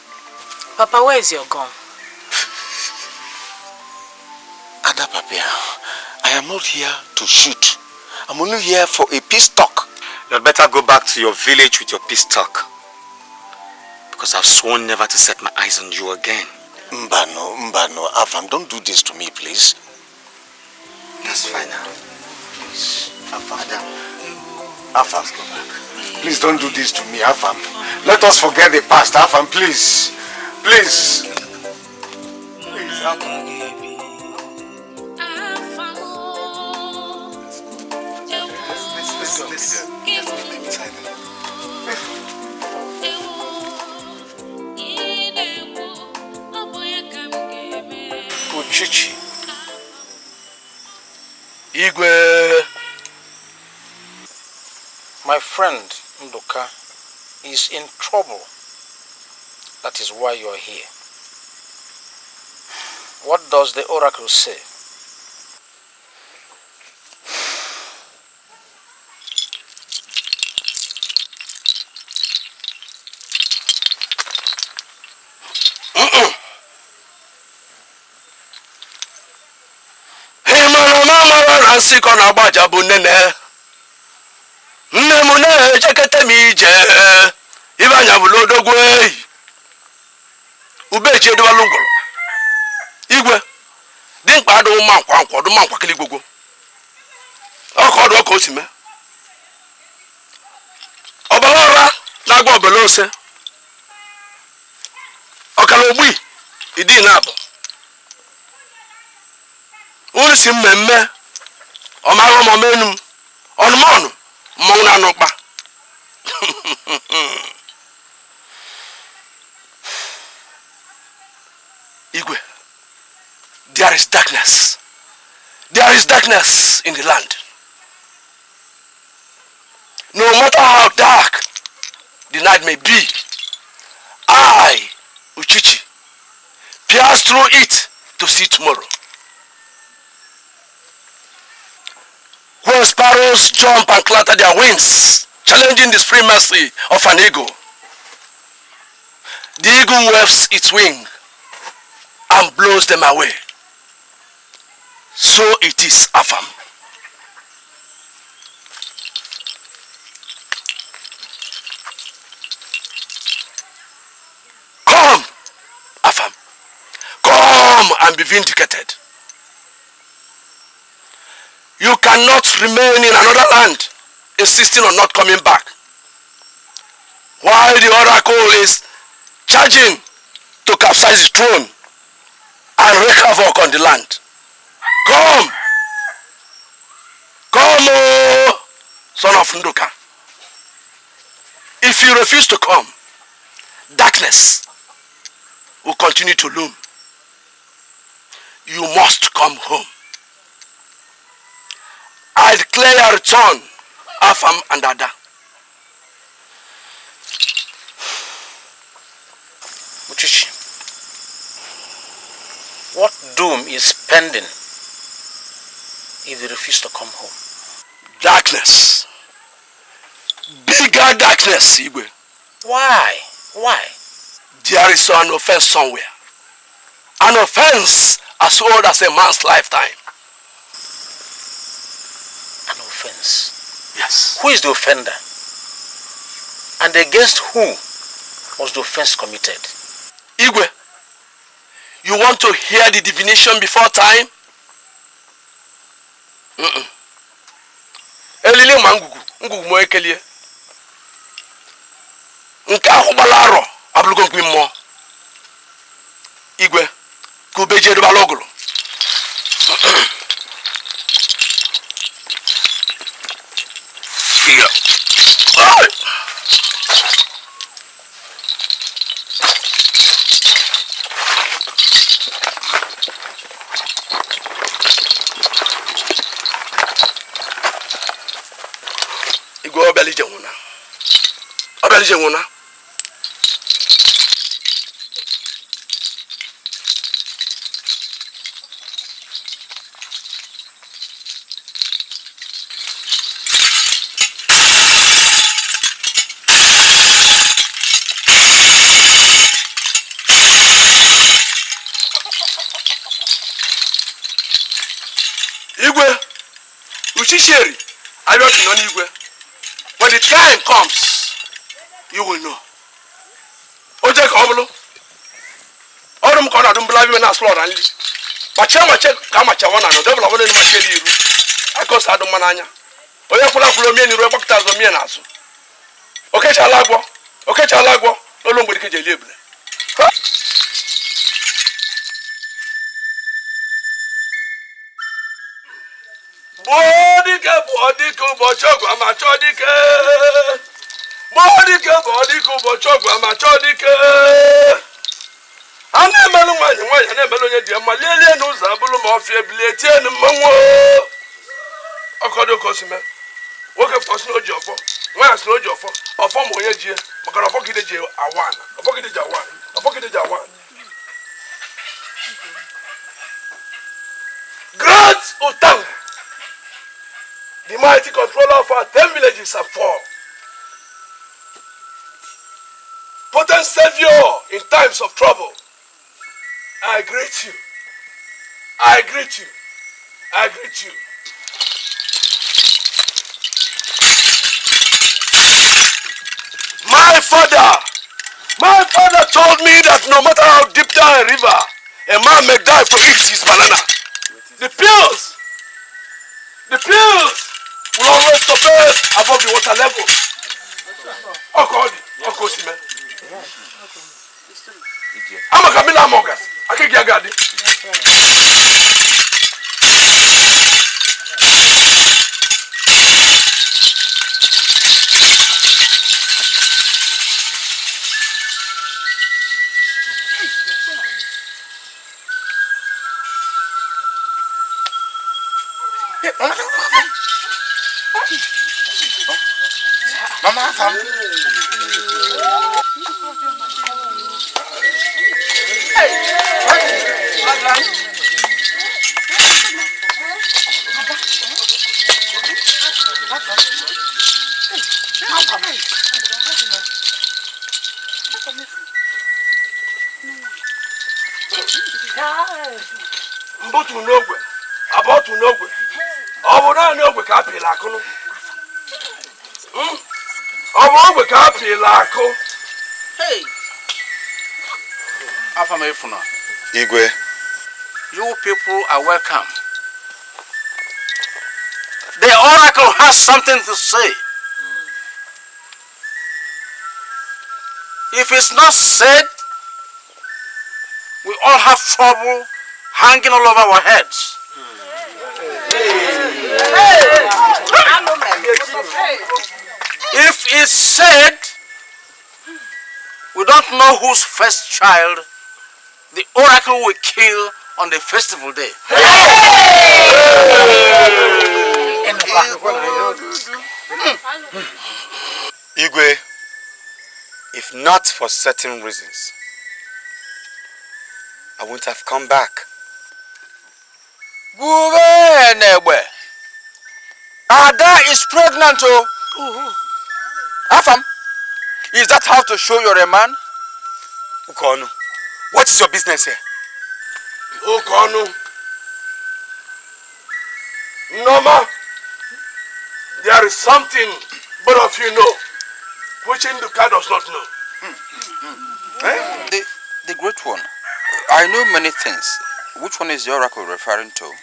Papa, where is your gun? Ada Papia, I am not here to shoot. I'm only here for a peace talk. You'd better go back to your village with your peace talk. Because I've sworn never to set my eyes on you again. Mbano, Afam, don't do this to me, please. That's fine now. Please, Afam. Afam, go back. Please don't do this to me, Afam. Let us forget the past, Afam, please. Please. Please, Afam. Let's Uchichi. Igwe. My friend Nduka is in trouble. That is why you are here. What does the oracle say? Nsị kọ na-agbaja bụ nene nne m na-ejekete m ije ibe anya bụ lodogwu eyi ubechi edewalụ ngwụrụ igwe dị mkpa adụ ụma nkwa ọdụ ma nkwakịrị gwogwo ọkọ ọdụ ọka o si mee ọbara ọra na-agba obele ose ọkara ogbi ịdị na-abụ unu si mmemme ọmara ọmọmenu ọnụmọnụ mmọnwụ na-anọkpa Igwe, there is darkness in the land. No matter how dark the night may be, I, Uchichi, pierce through it to see tomorrow. When sparrows jump and clatter their wings, challenging the supremacy of an eagle, the eagle waves its wing and blows them away. So it is, Afam. Come, Afam. Come and be vindicated. You cannot remain in another land, insisting on not coming back, while the oracle is charging to capsize the throne and wreak havoc on the land. Come! Come, oh, son of Nduka. If you refuse to come, darkness will continue to loom. You must come home. I declare your return, Afam and Ada. Muchichi, what doom is pending if you refuse to come home? Darkness. Bigger darkness, Igwe. Why? Why? There is an offense somewhere. An offense as old as a man's lifetime. An offense? Yes. Who is the offender? And against who was the offense committed? Igwe, you want to hear the divination before time? Elile mangugu, ngugu mo ekelie. Nke ahụ gbalaro abụlụgo mkpi mmụọ. Igwe, ka ubeje edobala ogolo. Here. Igwe obelije nwụna. Obelije nwụna. Igwe, Uchisheri, I don't know Igwe. When the time comes, you will know. Oje Kobolo, Odom Kona don't believe in us, Lord, and Macha Kamachawana, the devil of the Macheli, I cause Adam Mananya. Oyakula Fulomi and Rebecta's of Mianas. Okay, Chalagua, no longer libre. Bodike bochogwa machodike. Bodike bochogwa machodike. Ana melu nwanya na melu nye die malele n'ụzọ abụlụ ma ofie bileti enu mmanwo. Okodo kosime. Woke fosi n'oji ofo. Nwa si n'oji ofo. Ofo mo onye jie. Maka ofo kide je awana. Ofo kide je awana. Ofo kide je awana. Great Utang, the mighty controller of our 10 villages have fallen. Potent savior in times of trouble. I greet you. I greet you. I greet you. My father told me that no matter how deep down a river, a man may die for eating his banana. The pills will always surface above the water level. Okosime. I'm a Camilla Mogas. I can't get a Mama, Mbotu n'ogwe, abotu n'ogwe. Obodo n'ogwe ka apịla akụnụ. Ogwe ka apịla akụ. Hey. Afamefuna. Igwe. You people are welcome. The oracle has something to say. If it's not said, we all have trouble hanging all over our heads. If it's said we don't know whose first child the oracle will kill on the festival day. Igwe, if not for certain reasons, I wouldn't have come back. Ada is pregnant, oh. Afam, is that how to show you're a man? Ukonu, what's your business here? Ukonu. Norma, there is something both of you know, which Nduka does not know. The great one. I know many things. Which one is the oracle referring to?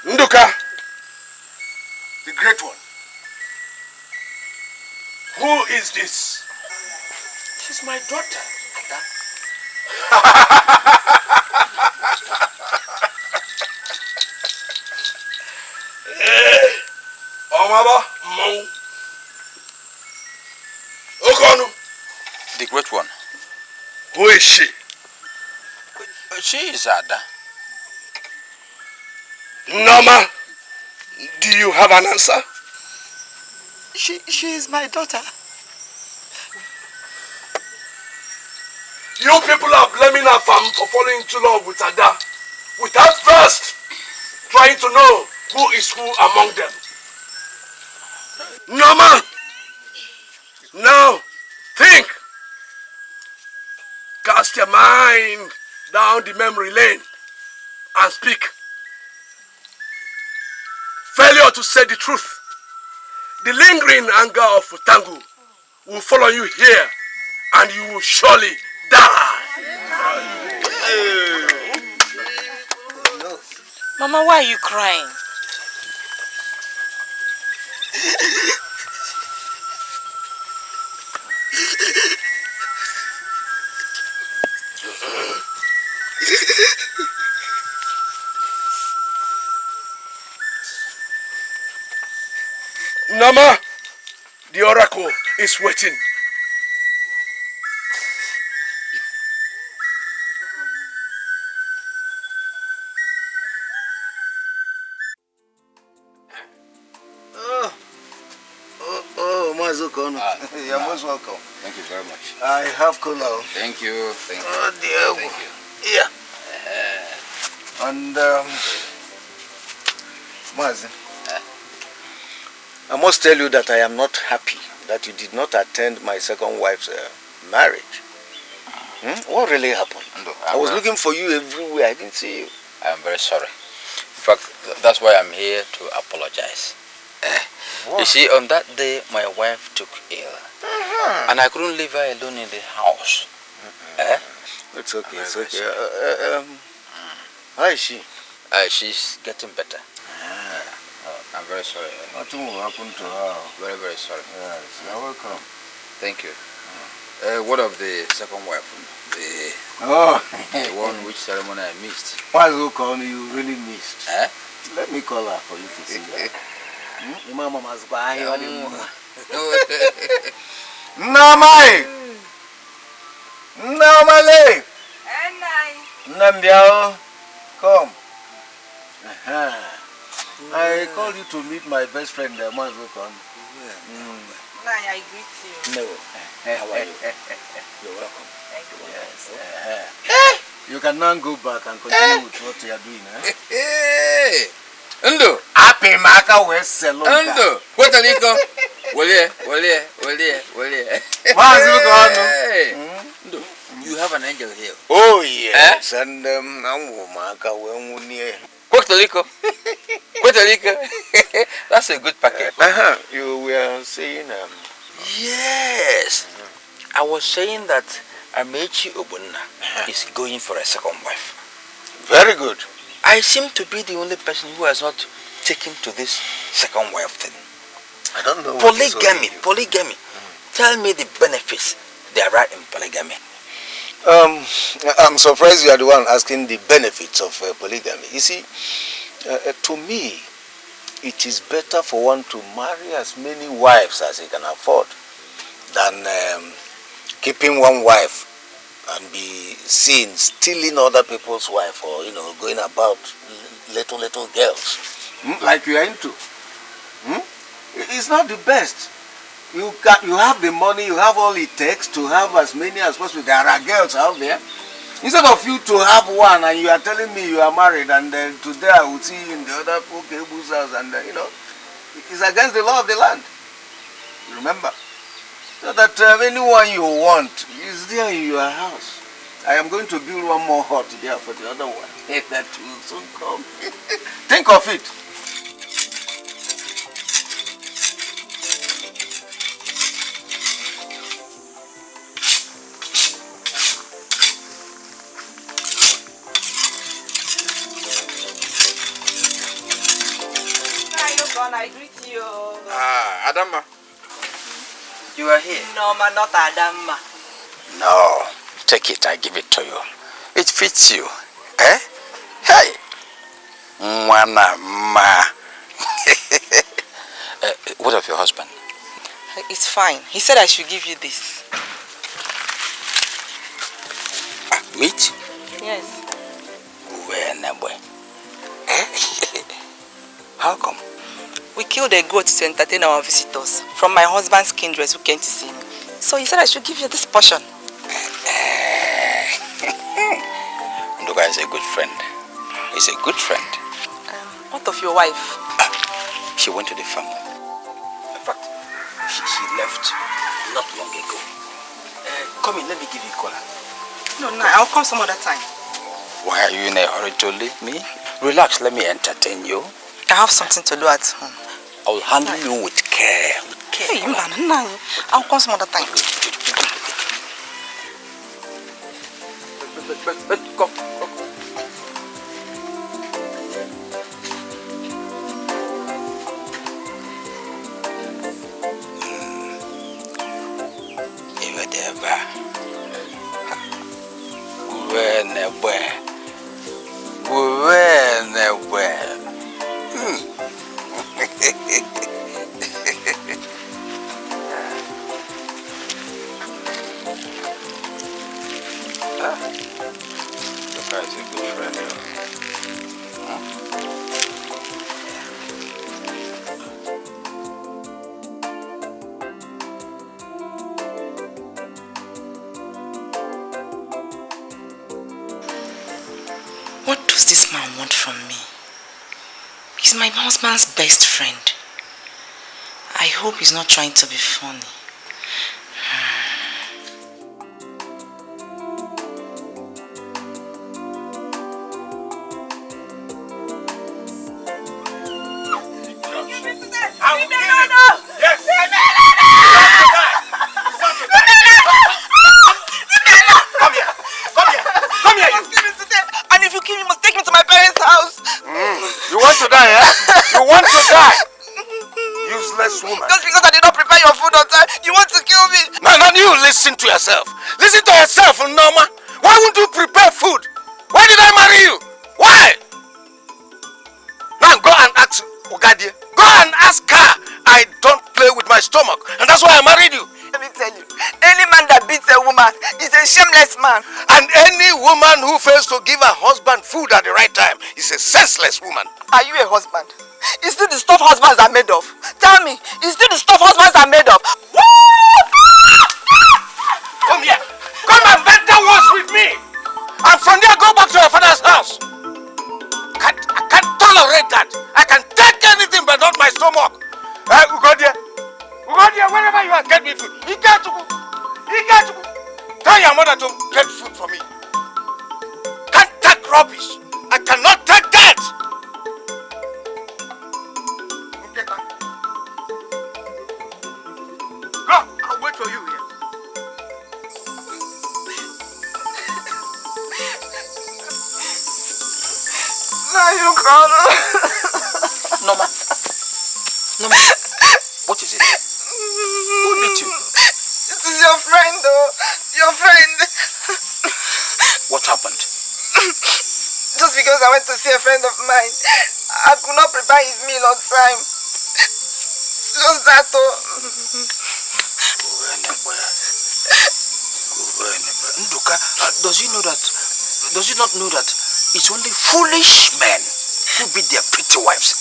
Nduka, The great one. who is this? She's my daughter, Ada. Omaba Mou. Ukonu, The great one. who is she? She is Ada. Norma, do you have an answer? She is my daughter. You people are blaming Afam for falling into love with Ada without first trying to know who is who among them. Norma, now think. Cast your mind down the memory lane and speak. Failure to say the truth, the lingering anger of Utangu will follow you here and you will surely die. Mama, why are you crying? Nama, the oracle is waiting. Mazukono. You're most welcome. Thank you very much. I have cola. Thank you. Thank you. Oh dear. Thank you. Yeah. And Mazi, I must tell you that I am not happy that you did not attend my second wife's marriage. What really happened? I was looking for you everywhere. I didn't see you. I am very sorry. In fact, that's why I'm here to apologize. You see, on that day, my wife took ill. And I couldn't leave her alone in the house. It's okay, it's okay. How is she? She's getting better. I'm very sorry. Nothing will happen to her. Very, very sorry. Yes, you're welcome. Thank you. What of the second wife? The one which ceremony I missed. Why is you really missed? Let me call her for you to see her. Mama must buy Namai! Namale! Nambiao! Come. I called you to meet my best friend, Mazukon. I greet you. No. How are you? You're welcome. Thank you. Yes. You can now go back and continue with what you are doing. Hey! Ndo! Happy Maka West Salon. Ndo! What are you going? Wole. Ndo, you have an angel here. Oh, yes. And I'm Maka when we Puerto Rico. That's a good package. You were saying Yes. I was saying that Amechi Obunna is going for a second wife. Very good. I seem to be the only person who has not taken to this second wife thing. I don't know. Polygamy. Tell me the benefits there are in polygamy. I'm surprised you are the one asking the benefits of polygamy. You see, to me, it is better for one to marry as many wives as he can afford than keeping one wife and be seen stealing other people's wife, or going about little girls like you are into. It's not the best. You have the money, you have all it takes to have as many as possible. There are girls out there. Instead of you to have one and you are telling me you are married, and then today I will see you in the other people's house, and it's against the law of the land. Remember, so that anyone you want is there in your house. I am going to build one more hut there for the other one. That will soon come. Think of it. I greet you. Ah, Adama. You are here? No, ma, not Adama. No, take it, I give it to you. It fits you. Eh? Hey! Mwana ma. What of your husband? It's fine. He said I should give you this. Meat? Yes. How come? We killed a goat to entertain our visitors from my husband's kindred who came to see me. So he said I should give you this portion. Nduga is a good friend. He's a good friend. What of your wife? She went to the farm. In fact, she left not long ago. Come in, let me give you a collar. No, I'll come some other time. Why are you in a hurry to leave me? Relax, let me entertain you. I have something to do at home. I will handle you with care. Hey, I'll come some other time. Go. What does this man want from me? He's my husband's best friend. I hope he's not trying to be funny. Listen to yourself. Listen to yourself, Norma. Why won't you prepare food? Why did I marry you? Why? Now go and ask Ogadie. Go and ask her. I don't play with my stomach, and that's why I married you. Let me tell you, any man that beats a woman is a shameless man. And any woman who fails to give her husband food at the right time is a senseless woman. Are you a husband? Is it the stuff husbands are made of? Tell me, is it the stuff husbands are made of? Come here. Come and better words with me. And from there, go back to your father's house. I can't tolerate that. I can take anything but not my stomach. Ugodie, wherever you are, get me food. Tell your mother to get food for me. Can't take rubbish. I cannot take that. Okay, go. I'll wait for you here. Norma. What is it? Who beat you? It is your friend, though. Your friend. because I went to see a friend of mine. I could not prepare his meal on time. Just that though. Nduka, does he not know that it's only foolish men who beat their pretty wives?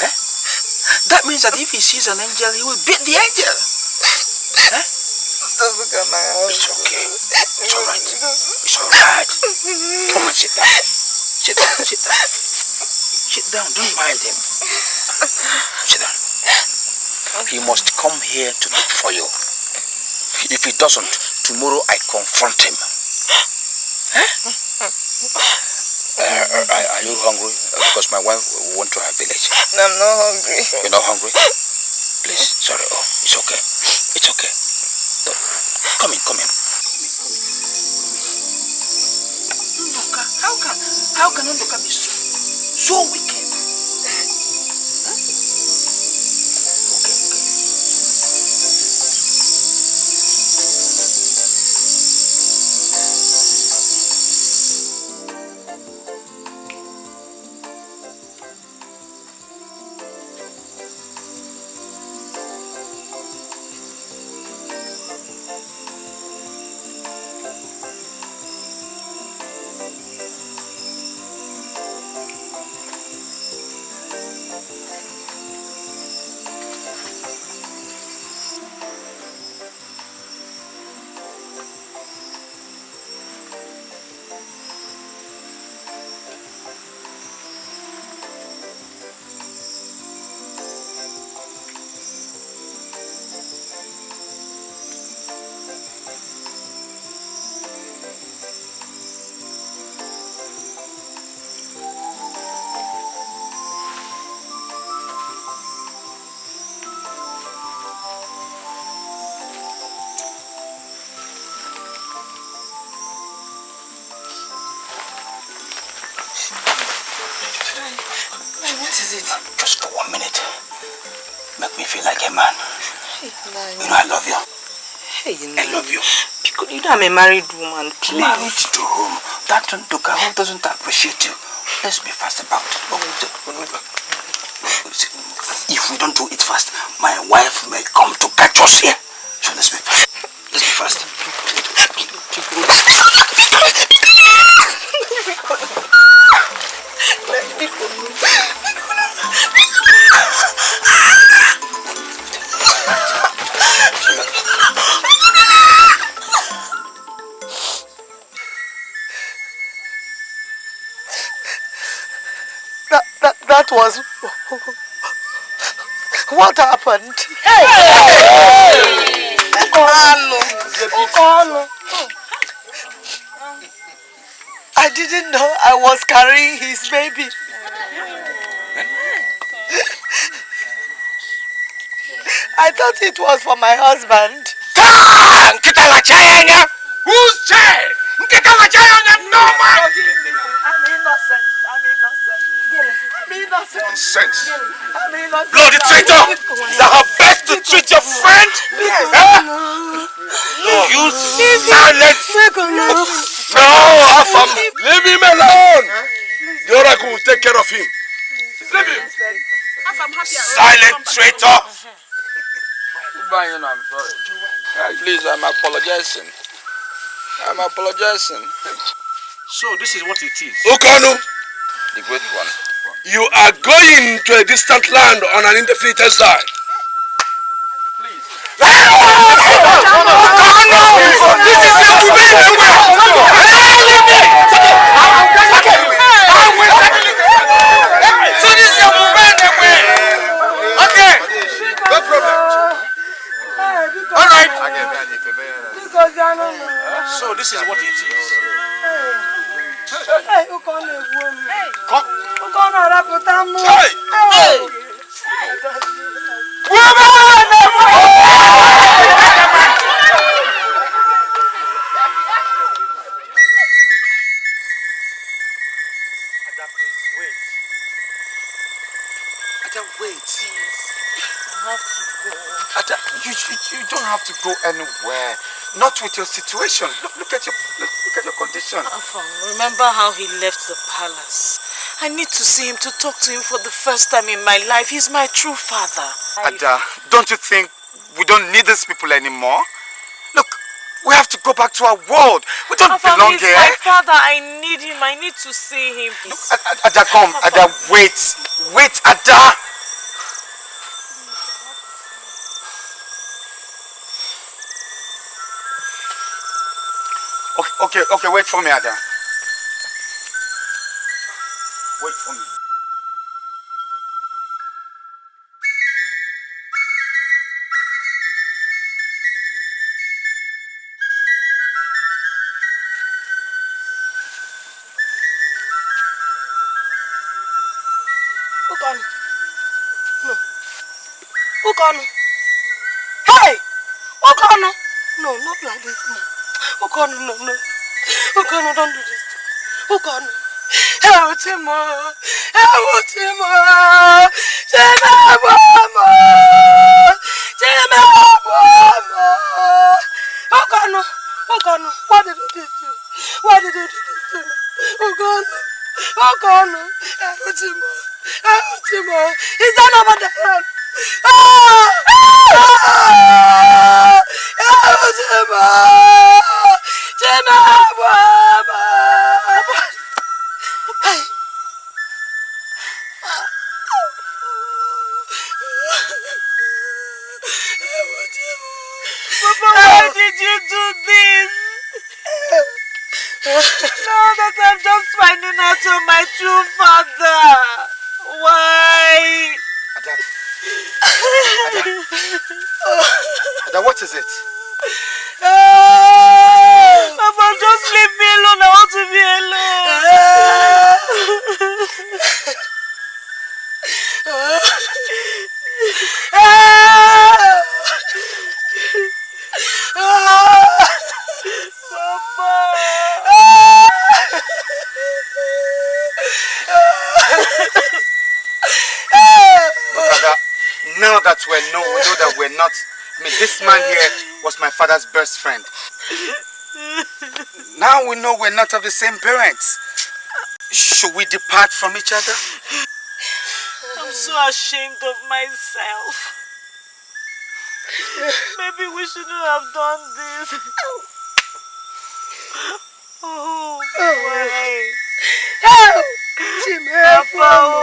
Eh? That means that if he sees an angel, he will beat the angel. Eh? Don't look at my house. It's okay. It's alright. It's alright. Come on, sit down. Sit down. Sit down. Sit down. Don't mind him. Sit down. He must come here to look for you. If he doesn't, tomorrow I confront him. Eh? Are you hungry? Because my wife went to her village. No, I'm not hungry. You're not hungry? Please, sorry. Oh, it's okay. It's okay. Come in. Nduka, how can Nduka be so wicked? Just for 1 minute. Make me feel like a man. You know I love you. I love you. Because you know I'm a married woman, please. Married to whom? That Nduka who doesn't appreciate you. Let's be fast about it. If we don't do it fast, my wife may come to catch us here. So let's be fast. Let's be fast. That was what happened. I didn't know I was carrying his baby. I thought it was for my husband. Whose child? No man! I'm innocent. Nonsense. Bloody traitor! Is that how best to treat your friend? Yes. Huh? You silent! No, Afam! Leave him alone! The oracle will take care of him. Leave him! Silent traitor! I'm sorry. Please, I'm apologizing. So this is what it is. Okanu, The great one. you are going to a distant land on an indefinite exile. This is your So this is your okay. No problem. All right. So this is what it is. You don't have to go anywhere. Not with your situation. Look at your condition. Afam, remember how he left the palace? I need to see him, to talk to him for the first time in my life. He's my true father. Ada, don't you think we don't need these people anymore? Look, we have to go back to our world. We don't belong he's here. My father, I need him. I need to see him. Look, Ada, come. Ada, wait. Wait, Ada. Okay, wait for me, Ada. Wait for me. Okano. Hey! Okano! No, not like this, no. Okano, no. Okano, don't do this. Okano. Help him, help him, Okano, why did you do this to me? Why did you do this to me? Okano, help him, is that not what the hell? Papa, why did you do this? Now that I'm just finding out you're my true father. Why? Ada, what is it? Papa, just leave me alone. I want to be Now that we know that we're not, this man here was my father's best friend. Now we know we're not of the same parents. Should we depart from each other? I'm so ashamed of myself. Maybe we shouldn't have done this. Oh, why? Papa,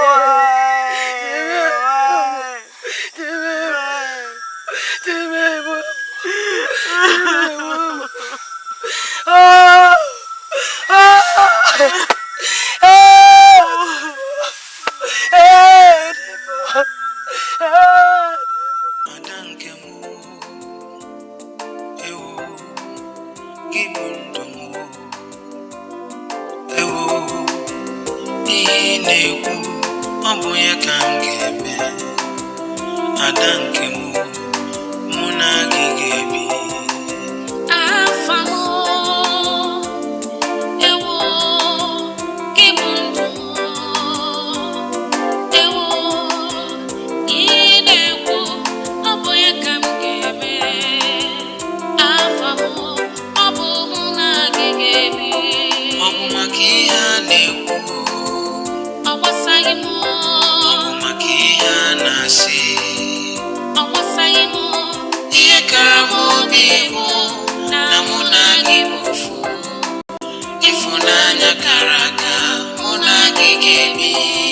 Ifunanya karaka, muna gigemi.